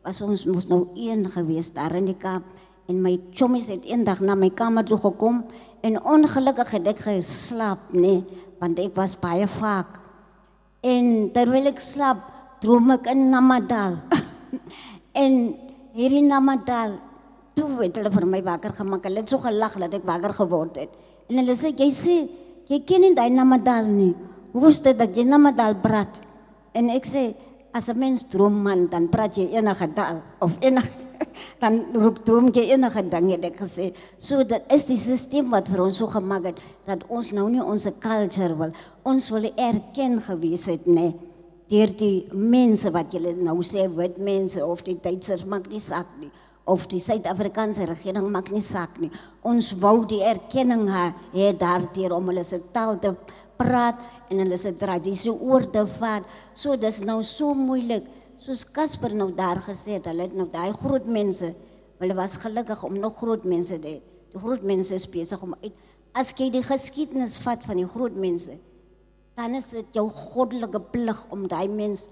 was ons moes nou een gewees daar in die Kaap. En my chommies het eendag na my kamer toe gekom. En ongelukkig het ek geslaap, nee. Want ek was baie vaak. En terwyl ek slaap, droom ek in Namadal. En hier in Namadal, toe het hulle vir my wakker gemaak. Hulle het so gelag dat ek wakker geword het. En hulle sê, jy ken nie die Namadal nie. Hoe is dit dat jy Namadal praat? En ek sê, as 'n mens droom man, dan praat jy enige taal. Of dan droom jy enige ding, het ek gesê. So dat is die systeem wat vir ons so gemaak het, dat ons nou nie onze culture wil. Ons wil erken gewees het, nee. Deur die mense wat julle nou sê, wit mense of die Duitsers, maak nie saak nie. of die Suid-Afrikaanse regering, maak nie saak nie. Ons wou die erkenning hê daarteer om hulle se taal te praat en hulle se tradisie oor te vat. So dis nou so moeilik. Soos Casper nou daar gesê het, hulle het nou daai groot mense, hulle was gelukkig om nog groot mense te hê. Die groot mense is besig om uit. As jy die geskiedenis vat van die groot mense, dan is dit jou goddelike plig om daai mens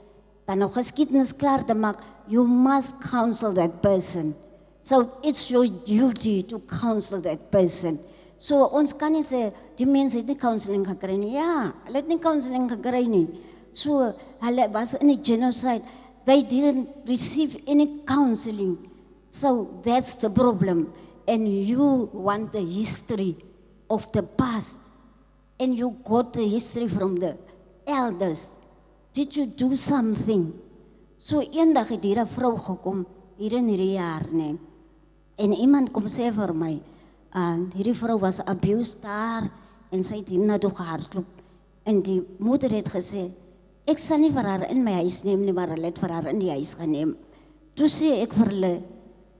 dan nou geskiedenis klaar te maak. You must counsel that person. So it's your duty to counsel that person. So ons kan nie sê die mense het nie counseling gekry nie. Ja, hulle het nie counseling gekry nie. So hulle was in die genocide. They didn't receive any counseling. So that's the problem. And you want the history of the past. And you got the history from the elders. Did you do something? So eendag het hier 'n vrou gekom, hier in hierdie jaar, nee. En iemand kom sê vir my, hierdie vrou was abused daar, en sy het hiernatoe gehardloop. En die moeder het gesê, ek sal nie vir haar in my huis neem nie, maar hulle het vir haar in die huis geneem. Toe sê ek vir hulle,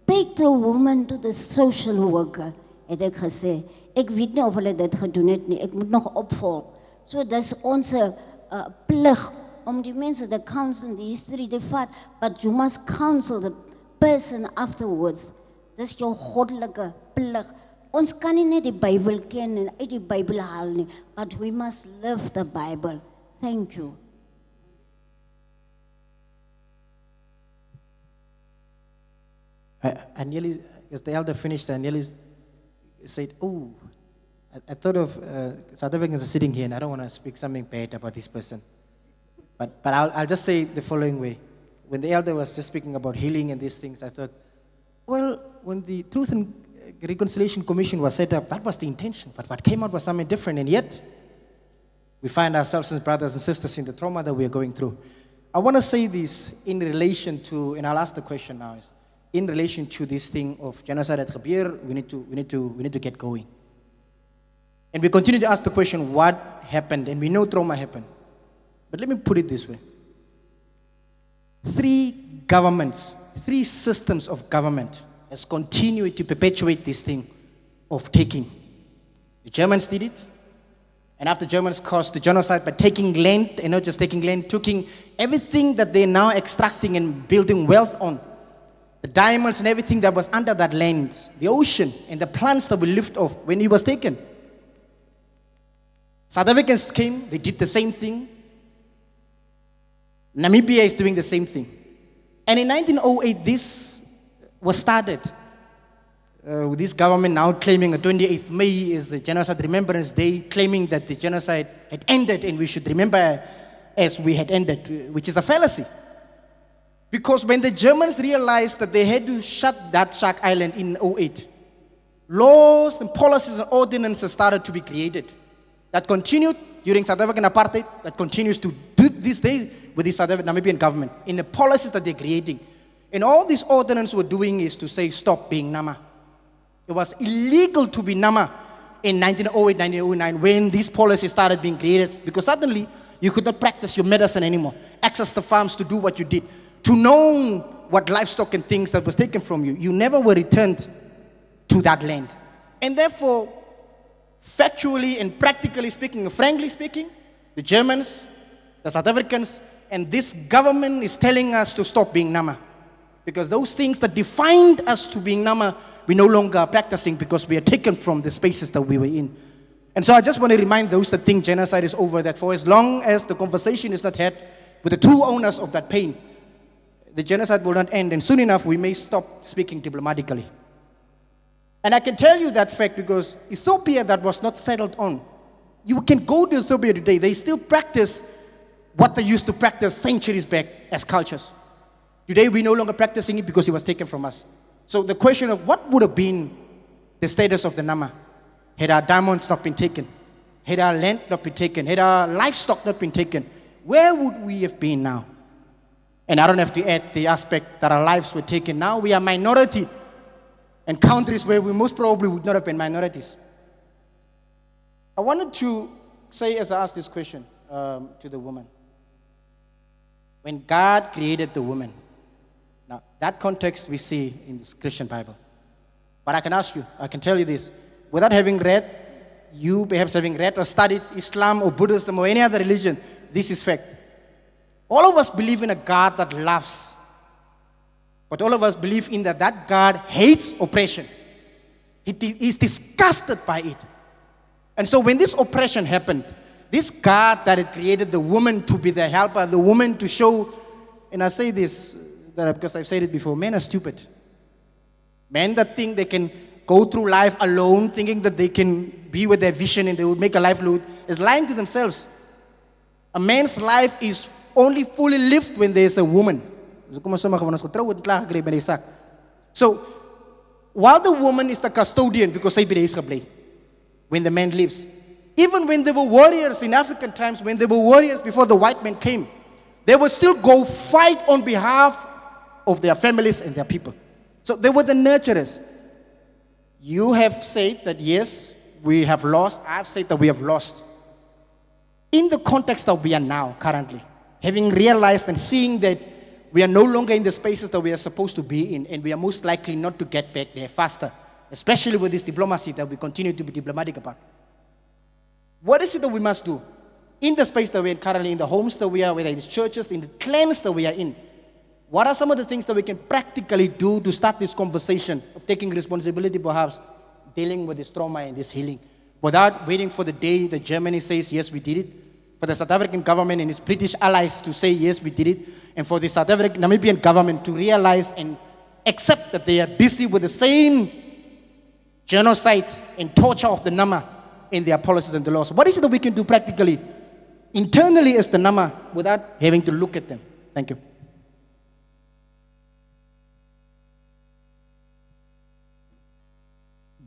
take the woman to the social worker, het ek gesê. Ek weet nie of hulle dit gedoen het nie, ek moet nog opvolg. So dis ons plig om die mense te counsel, die history te vat, but you must counsel the person afterwards. Dis jou goddelike plig. Ons kan nie net die Bybel ken en uit die Bybel haal nie, but we must live the Bible. Thank you. I nearly, as the elder finished, I nearly said, oh, I thought of South Africans are sitting here and I don't want to speak something bad about this person. But I'll just say the following way. When the elder was just speaking about healing and these things, I thought, well, when the Truth and Reconciliation Commission was set up, that was the intention. But what came out was something different. And yet, we find ourselves as brothers and sisters in the trauma that we are going through. I want to say this in relation to, and I'll ask the question now, is in relation to this thing of genocide at gebeur, we need to get going. And we continue to ask the question, what happened? And we know trauma happened. But let me put it this way. 3 governments, 3 systems of government has continued to perpetuate this thing of taking. The Germans did it. And after Germans caused the genocide by taking land, and not just taking land, taking everything that they're now extracting and building wealth on. The diamonds and everything that was under that land, the ocean and the plants that we lived off when it was taken. South Africans came, they did the same thing. Namibia is doing the same thing. And in 1908, this was started. With this government now claiming the 28th May is the Genocide Remembrance Day, claiming that the genocide had ended and we should remember as we had ended, which is a fallacy. Because when the Germans realized that they had to shut that Shark Island in 08, laws and policies and ordinances started to be created. That continued during South African apartheid, that continues to do this day with the South African Namibian government in the policies that they're creating. And all these ordinances were doing is to say, stop being Nama. It was illegal to be Nama in 1908, 1909 when these policies started being created, because suddenly you could not practice your medicine anymore, access the farms to do what you did, to know what livestock and things that was taken from you. You never were returned to that land. And therefore, factually and practically speaking, frankly speaking, the Germans, the South Africans, and this government is telling us to stop being Nama. Because those things that defined us to being Nama, we no longer are practicing because we are taken from the spaces that we were in. And so I just want to remind those that think genocide is over that for as long as the conversation is not had with the true owners of that pain, the genocide will not end. And soon enough, we may stop speaking diplomatically. And I can tell you that fact because Ethiopia that was not settled on, you can go to Ethiopia today, they still practice what they used to practice centuries back as cultures. Today, we're no longer practicing it because it was taken from us. So the question of what would have been the status of the Nama had our diamonds not been taken, had our land not been taken, had our livestock not been taken, where would we have been now? And I don't have to add the aspect that our lives were taken. Now we are minority in countries where we most probably would not have been minorities. I wanted to say, as I asked this question to the woman, when God created the woman, Now, that context we see in the Christian Bible. But I can ask you, I can tell you this, without having read, you perhaps having read or studied Islam or Buddhism or any other religion, this is fact. All of us believe in a God that loves. But all of us believe in that God hates oppression. He is disgusted by it. And so when this oppression happened, this God that had created the woman to be the helper, the woman to show, and I say this because I've said it before, men are stupid. Men that think they can go through life alone, thinking that they can be with their vision and they will make a livelihood, is lying to themselves. A man's life is only fully lived when there is a woman. So, while the woman is the custodian, because sy by die huis gebly, when the man leaves, even when there were warriors in African times, when there were warriors before the white man came, they would still go fight on behalf of their families and their people. So they were the nurturers. You have said that yes, we have lost. I have said that we have lost. In the context that we are now, currently, having realized and seeing that we are no longer in the spaces that we are supposed to be in, and we are most likely not to get back there faster, especially with this diplomacy that we continue to be diplomatic about. What is it that we must do? In the space that we're in currently, in the homes that we are, whether it's churches, in the clans that we are in, what are some of the things that we can practically do to start this conversation of taking responsibility, perhaps dealing with this trauma and this healing, without waiting for the day that Germany says, yes, we did it, for the South African government and its British allies to say, yes, we did it, and for the South African Namibian government to realize and accept that they are busy with the same genocide and torture of the Nama in their policies and the laws. What is it that we can do practically, internally as the Nama, without having to look at them? Thank you.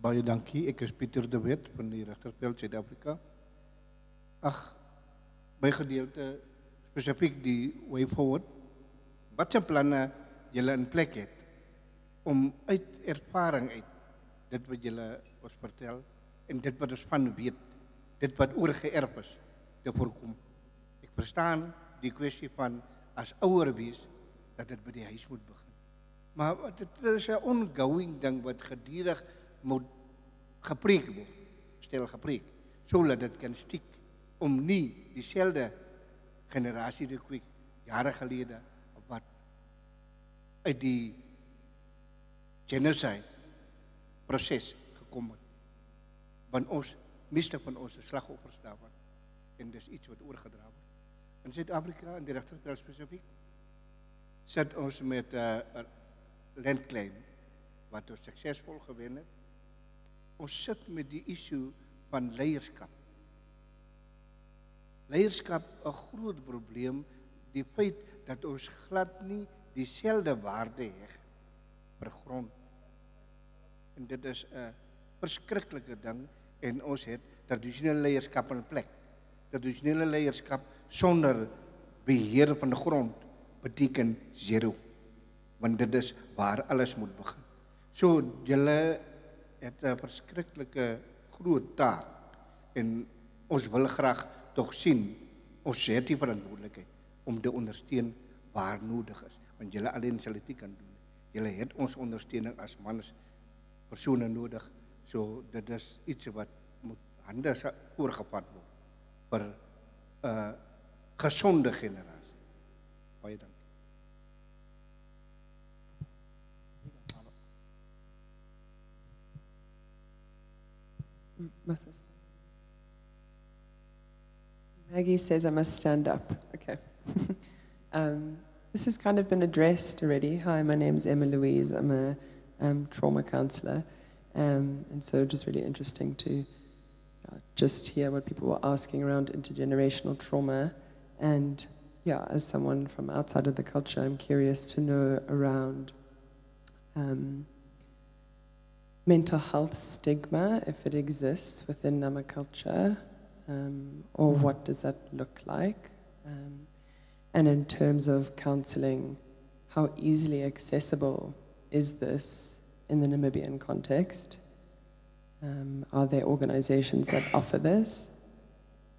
Baie dankie, ek is Pieter de Wet van die Regterveld Suid-Afrika. Ag, by gedeelte spesifiek die way forward, wat se planne julle in plek het om uit ervaring uit dit wat julle ons vertel en dit wat ons van weet, dit wat oorgeerf is, te voorkom. Ek verstaan die kwessie van as ouer wees dat dit by die huis moet begin. Maar dit is 'n ongoing ding wat gedurig moet gepreek word, stel gepreek, sodat dit kan stiek, om nie dieselfde generasie te kweek, jare gelede, wat uit die genocide proses gekom het. Want ons, meeste van ons is slagoffers daarvan, en dis iets wat oorgedra word. In Suid-Afrika, in die Regterveld spesifiek, sit ons met 'n landclaim, wat ons suksesvol gewen het. Ons sit met die issue van leierskap. Leierskap, 'n groot probleem, die feit dat ons glad nie dieselfde waarde heg vir grond. En dit is 'n verskriklike ding, en ons het tradisionele leierskap in plek. Tradisionele leierskap sonder beheer van die grond beteken zero, want dit is waar alles moet begin. So, julle het 'n verskriklike groot taak, en ons wil graag tog sien, ons het die verantwoordelikheid om te ondersteun waar nodig is, want julle alleen sal dit nie kan doen. Julle het ons ondersteuning as mans persone nodig, so dit is iets wat moet hande oorgevat word vir 'n gesonde generasie. Baie dankie. Maggie says I must stand up. Okay. This has kind of been addressed already. Hi, my name's Emma Louise. I'm a trauma counselor. And so just really interesting to just hear what people were asking around intergenerational trauma. And yeah, as someone from outside of the culture, I'm curious to know around mental health stigma, if it exists within Nama culture, or what does that look like? And in terms of counseling, how easily accessible is this in the Namibian context? Are there organizations that offer this?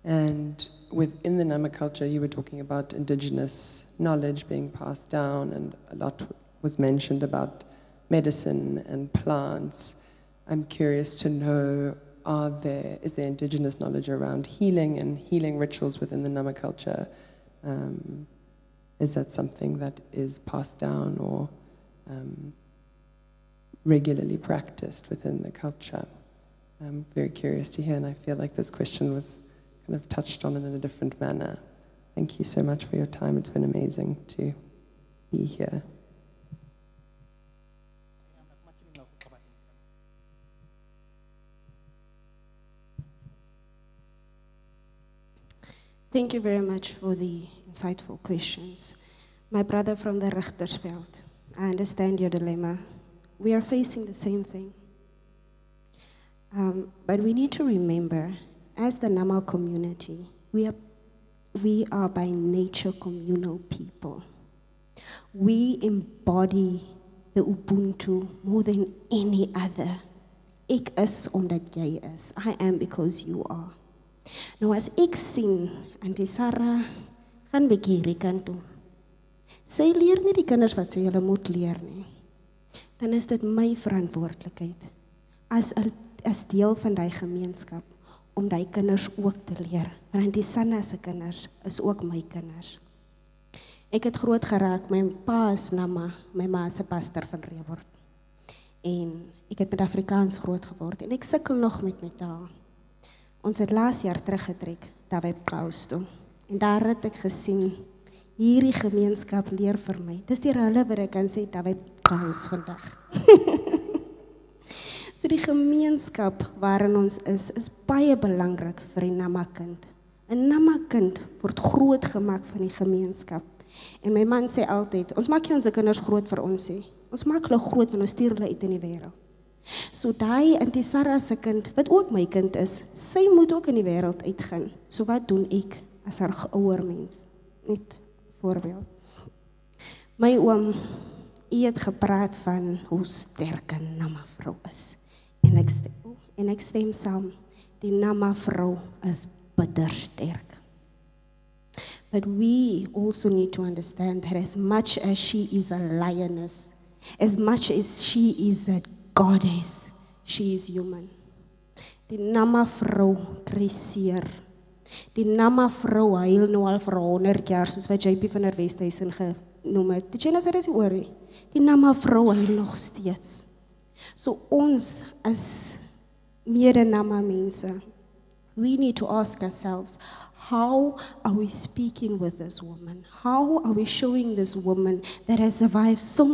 And within the Nama culture, you were talking about indigenous knowledge being passed down, and a lot was mentioned about medicine and plants. I'm curious to know, is there indigenous knowledge around healing and healing rituals within the Nama culture? Is that something that is passed down or regularly practiced within the culture? I'm very curious to hear, and I feel like this question was kind of touched on in a different manner. Thank you so much for your time. It's been amazing to be here. Thank you very much for the insightful questions. My brother from the Richtersveld, I understand your dilemma. We are facing the same thing. But we need to remember, as the Nama community, we are by nature communal people. We embody the Ubuntu more than any other. Ek is omdat jy is. I am because you are. Nou as ek sien, Auntie Sarah gaan bietjie hierdie kant toe. Sy leer nie die kinders wat sy hulle moet leer nie. Dan is dit my verantwoordelikheid as deel van die gemeenskap om die kinders ook te leer. Want Auntie Sanna se kinders is ook my kinders. Ek het groot geraak, my pa is Nama, my ma is 'n pastor van Reeword. En ek het met Afrikaans groot geword en ek sukkel nog met my taal. Ons het laas jaar teruggetrek, daar by Paus toe. En daar het ek gesien, hierdie gemeenskap leer vir my. Dis deur hulle wat ek kan sê, daar by Paus vandag. So die gemeenskap waarin ons is baie belangrik vir die Nama kind. 'n Nama kind word groot gemaak van die gemeenskap. En my man sê altyd, ons maak nie ons kinders groot vir ons nie. Ons maak hulle groot want ons stuur hulle uit in die wêreld. So daai Auntie Sarah se kind, wat ook my kind is, sy moet ook in die wêreld uitgaan. So wat doen ek as haar ouer mens? Net voorbeeld. My oom, hy het gepraat van hoe sterk 'n Nama vrou is. En ek stem saam, die Nama vrou is bitter sterk. But we also need to understand that as much as she is a lioness, as much as she is a goddess, she is human. Die Nama vrou kreiseer. Die Nama vrou huil nou al vir 100 jaar, soos wat JP van der Westhuizen genoem het. Die Jenna sê dis nie oor nie. Die Nama vrou huil nog steeds. So ons as mede-Nama mense, we need to ask ourselves, how are we speaking with this woman? How are we showing this woman that has survived so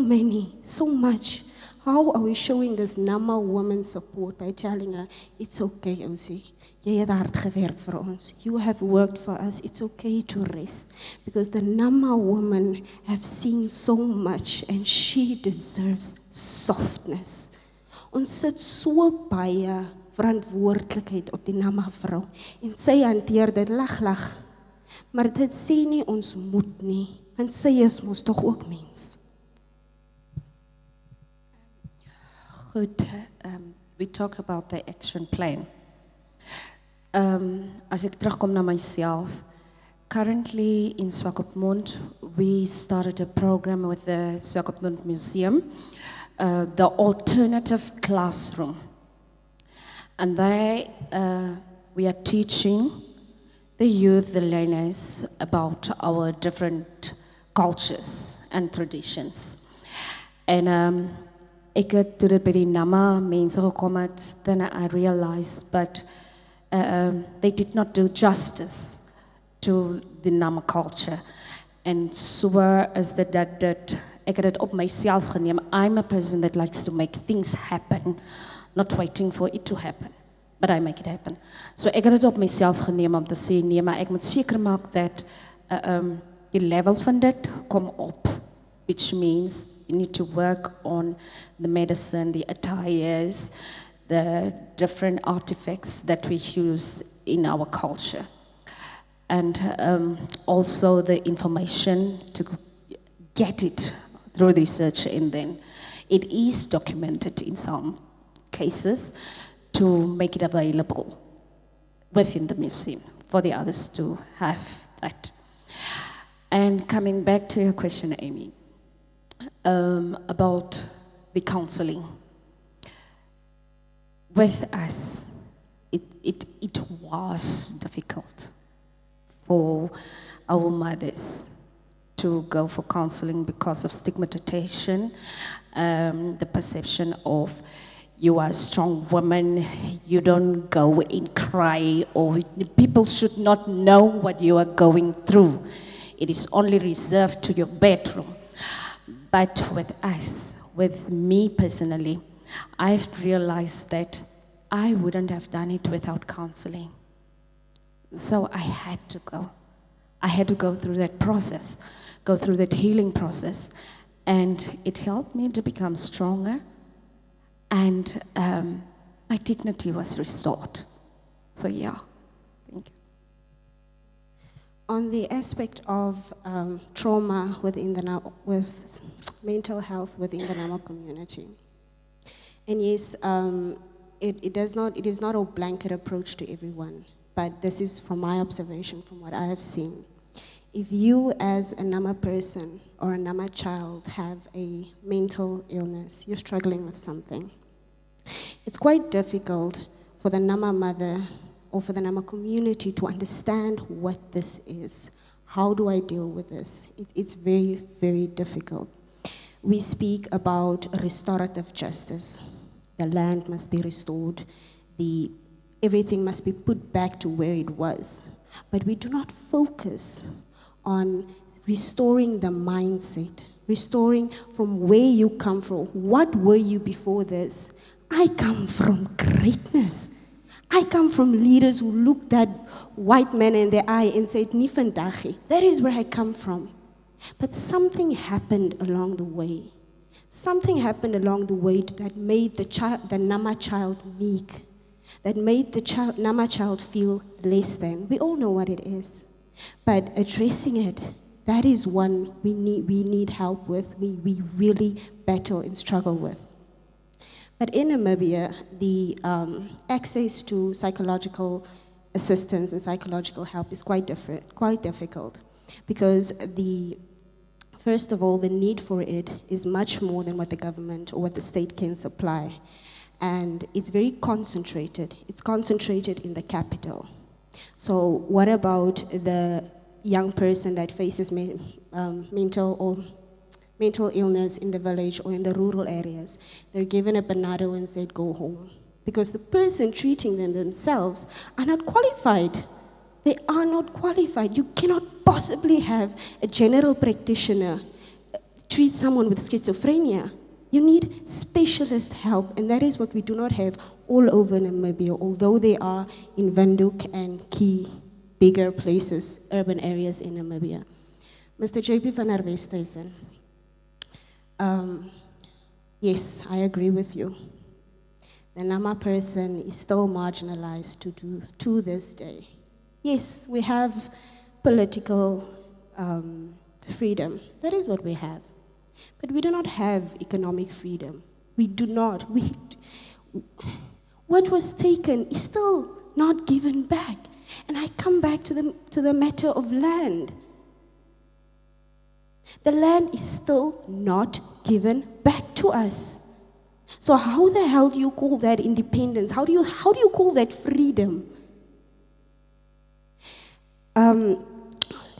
much? How are we showing this Nama woman support by telling her, it's okay, Osie, jy het hard gewerk vir ons. You have worked for us. It's okay to rest. Because the Nama woman have seen so much and she deserves softness. Ons sit so baie verantwoordelikheid op die Nama vrou. En sy hanteer dit lag. Maar dit sê nie ons moet nie, want sy is mos tog ook mens. Goed, we talk about the action plan. As ek terugkom na myself, currently in Swakopmund, we started a program with the Swakopmund Museum, the alternative classroom. And there we are teaching the youth, the learners, about our different cultures and traditions. And ek het toe dit by die Nama mense gekom het, then I realized, but they did not do justice to the Nama culture. And so as that ek het dit op myself geneem. I'm a person that likes to make things happen, not waiting for it to happen, but I make it happen. So ek het dit op myself geneem om te sê, nee, maar ek moet seker maak dat die level van dit kom op, which means we need to work on the medicine, the attires, the different artifacts that we use in our culture. And also the information to get it through research, and then it is documented in some cases to make it available within the museum for the others to have that. And coming back to your question, Amy, about the counseling. With us, it was difficult for our mothers to go for counseling because of stigmatization, the perception of you are a strong woman, you don't go and cry, or people should not know what you are going through. It is only reserved to your bedroom. But with us, with me personally, I've realized that I wouldn't have done it without counseling. So I had to go. I had to go through that process, go through that healing process. And it helped me to become stronger. And my dignity was restored. So yeah, thank you. On the aspect of trauma within with mental health within the Nama community, and yes, it is not a blanket approach to everyone, but this is from my observation, from what I have seen. If you as a Nama person or a Nama child have a mental illness, you're struggling with something, it's quite difficult for the Nama mother or for the Nama community to understand what this is. How do I deal with this? It's very, very difficult. We speak about restorative justice. The land must be restored. Everything must be put back to where it was. But we do not focus on restoring the mindset, restoring from where you come from. What were you before this? I come from greatness. I come from leaders who looked that white man in the eye and said, "Nie vandag nie." That is where I come from. But something happened along the way. Something happened along the way that made the Nama child meek, that made the Nama child feel less than. We all know what it is. But addressing it, that is one we need help with, we really battle and struggle with. But in Namibia, the access to psychological assistance and psychological help is quite difficult, because first of all, the need for it is much more than what the government or what the state can supply. And it's very concentrated. It's concentrated in the capital. So what about the young person that faces mental illness in the village or in the rural areas? They're given a panado and said, go home. Because the person treating them themselves are not qualified. They are not qualified. You cannot possibly have a general practitioner treat someone with schizophrenia. You need specialist help, and that is what we do not have all over Namibia, although they are in Windhoek and key bigger places, urban areas in Namibia. Mr. JP van der Westhuizen, yes, I agree with you. The Nama person is still marginalized to this day. Yes, we have political freedom. That is what we have. But we do not have economic freedom. We do not. What was taken is still not given back. And I come back to the matter of land. The land is still not given back to us. So how the hell do you call that independence? How do you call that freedom?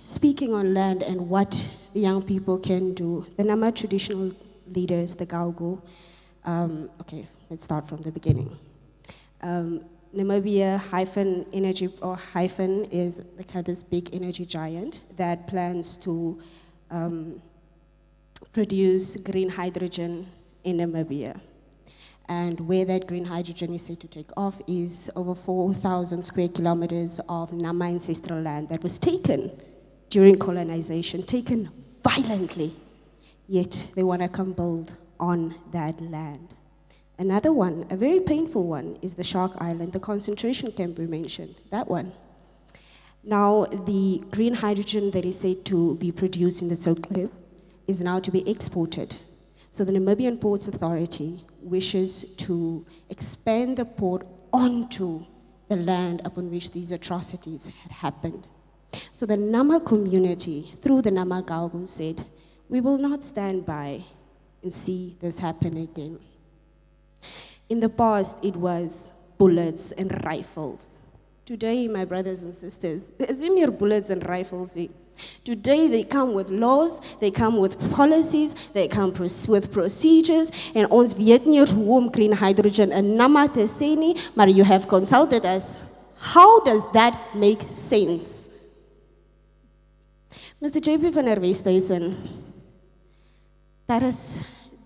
Speaking on land and what the young people can do, the Nama traditional leaders, the Gaugu, okay, let's start from the beginning. Namibia Energy is like this big energy giant that plans to produce green hydrogen in Namibia. And where that green hydrogen is said to take off is over 4,000 square kilometers of Nama ancestral land that was taken during colonization, taken violently. Yet they want to come build on that land. Another one, a very painful one, is the Shark Island, the concentration camp we mentioned, that one. Now, the green hydrogen that is said to be produced in the Sokle is now to be exported. So the Namibian Ports Authority wishes to expand the port onto the land upon which these atrocities had happened. So the Nama community, through the Nama Gaugu, said, We will not stand by and see this happen again. In the past, it was bullets and rifles. Today, my brothers and sisters, there's no more bullets and rifles. Today, they come with laws, they come with policies, they come with procedures, and ons weet nie hoe om green hydrogen en nama te sê nie, maar you have consulted us. How does that make sense? Mr. JP van der Westhuizen,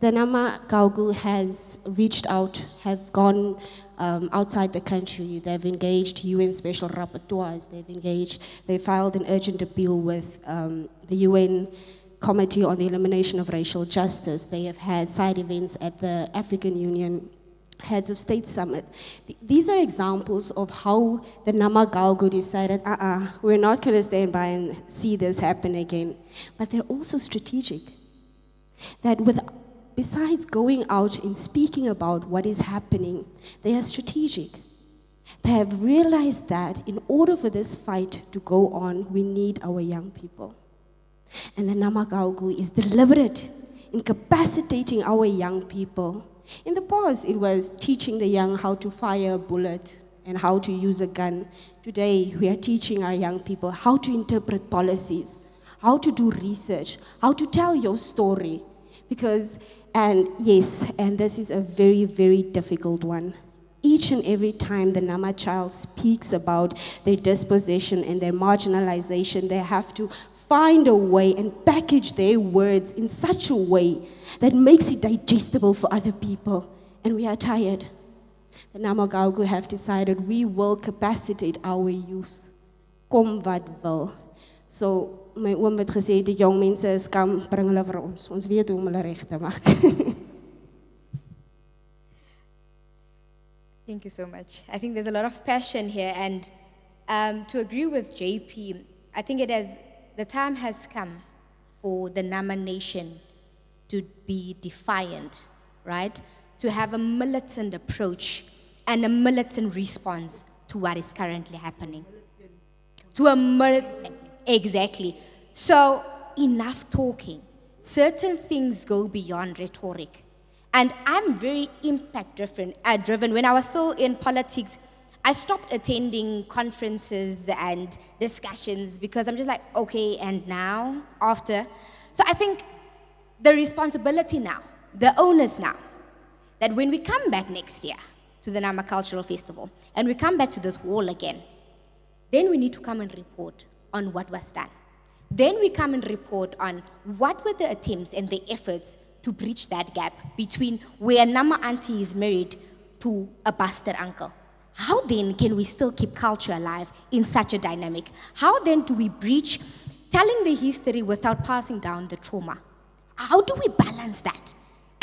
the Nama Gaugu has reached out, have gone outside the country. They've engaged UN special rapporteurs. They filed an urgent appeal with the UN Committee on the Elimination of Racial Justice. They have had side events at the African Union Heads of State Summit. These are examples of how the Nama Gaugu decided, we're not going to stand by and see this happen again. But they're also strategic. That besides going out and speaking about what is happening, they are strategic. They have realized that in order for this fight to go on, we need our young people. And the Nama Gaugu is deliberate in capacitating our young people. In the past, it was teaching the young how to fire a bullet and how to use a gun. Today, we are teaching our young people how to interpret policies, how to do research, how to tell your story. And this is a very, very difficult one. Each and every time the Nama child speaks about their dispossession and their marginalization, they have to find a way and package their words in such a way that makes it digestible for other people. And we are tired. The Nama Gaugu have decided we will capacitate our youth. Kom wat wil. So, my oom het gesê die jong mense is skam, bring hulle vir ons. Ons weet hoe om hulle reg te maak. Thank you so much. I think there's a lot of passion here, and to agree with JP, I think the time has come for the Nama nation to be defiant, right? To have a militant approach and a militant response to what is currently happening. Exactly. So enough talking. Certain things go beyond rhetoric. And I'm very driven. When I was still in politics, I stopped attending conferences and discussions because I'm just like, okay, and now, after. So I think the responsibility now, the onus now, that when we come back next year to the Nama Cultural Festival, and we come back to this hall again, then we need to come and report on what was done. Then we come and report on what were the attempts and the efforts to bridge that gap between where Nama auntie is married to a bastard uncle. How then can we still keep culture alive in such a dynamic? How then do we bridge telling the history without passing down the trauma? How do we balance that?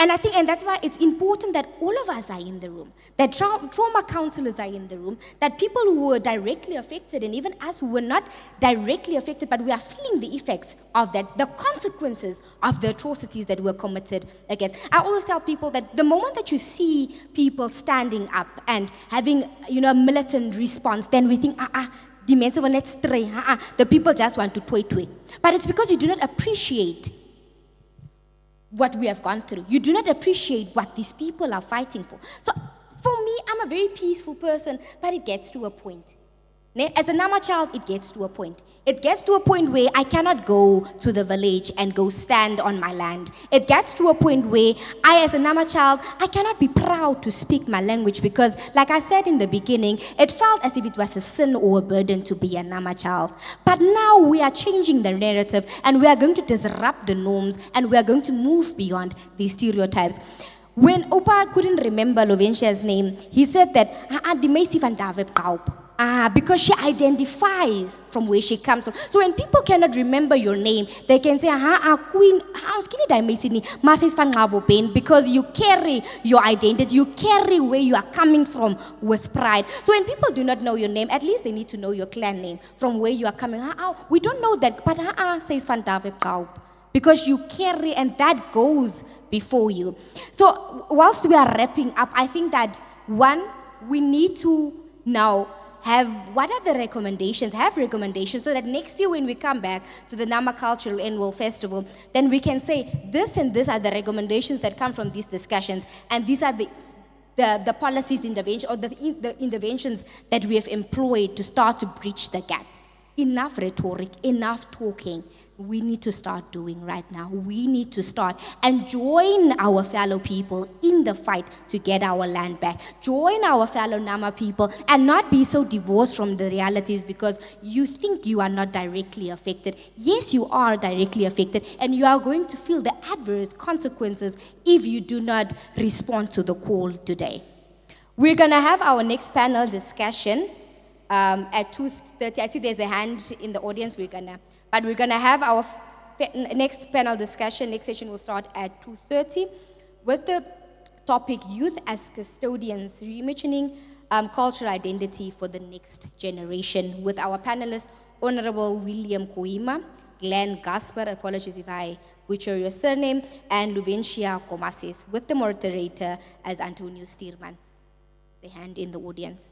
And I think, and that's why it's important that all of us are in the room, that trauma counselors are in the room, that people who were directly affected, and even us who were not directly affected, but we are feeling the effects of that, the consequences of the atrocities that were committed against. I always tell people that the moment that you see people standing up and having, a militant response, then we think, the mense will not stray, the people just want to toy. But it's because you do not appreciate what we have gone through. You do not appreciate what these people are fighting for. So for me, I'm a very peaceful person, but it gets to a point. As a Nama child, it gets to a point. It gets to a point where I cannot go to the village and go stand on my land. It gets to a point where I, as a Nama child, I cannot be proud to speak my language because, like I said in the beginning, it felt as if it was a sin or a burden to be a Nama child. But now we are changing the narrative and we are going to disrupt the norms and we are going to move beyond these stereotypes. When Opa couldn't remember Loventia's name, he said that, because she identifies from where she comes from. So when people cannot remember your name, they can say, Queen, because you carry your identity, you carry where you are coming from with pride. So when people do not know your name, at least they need to know your clan name, from where you are coming. We don't know that, but says Van David Kaup. Because you carry, and that goes before you. So whilst we are wrapping up, I think that one, we need to now what are the recommendations, have recommendations, so that next year when we come back to the Nama Cultural Annual Festival, then we can say this and this are the recommendations that come from these discussions, and these are the policies intervention, or the interventions that we have employed to start to bridge the gap. Enough rhetoric, enough talking. We need to start doing right now. We need to start and join our fellow people in the fight to get our land back. Join our fellow Nama people and not be so divorced from the realities because you think you are not directly affected. Yes, you are directly affected, and you are going to feel the adverse consequences if you do not respond to the call today. We're going to have our next panel discussion at 2:30. I see there's a hand in the audience. We're gonna have our next panel discussion. Next session will start at 2:30 with the topic Youth as Custodians, Reimagining Cultural Identity for the Next Generation, with our panelists, Honorable William Koima, Glenn Gasper, apologies if I butcher your surname, and Luvencia Komasis, with the moderator as Antonio Stierman. The hand in the audience.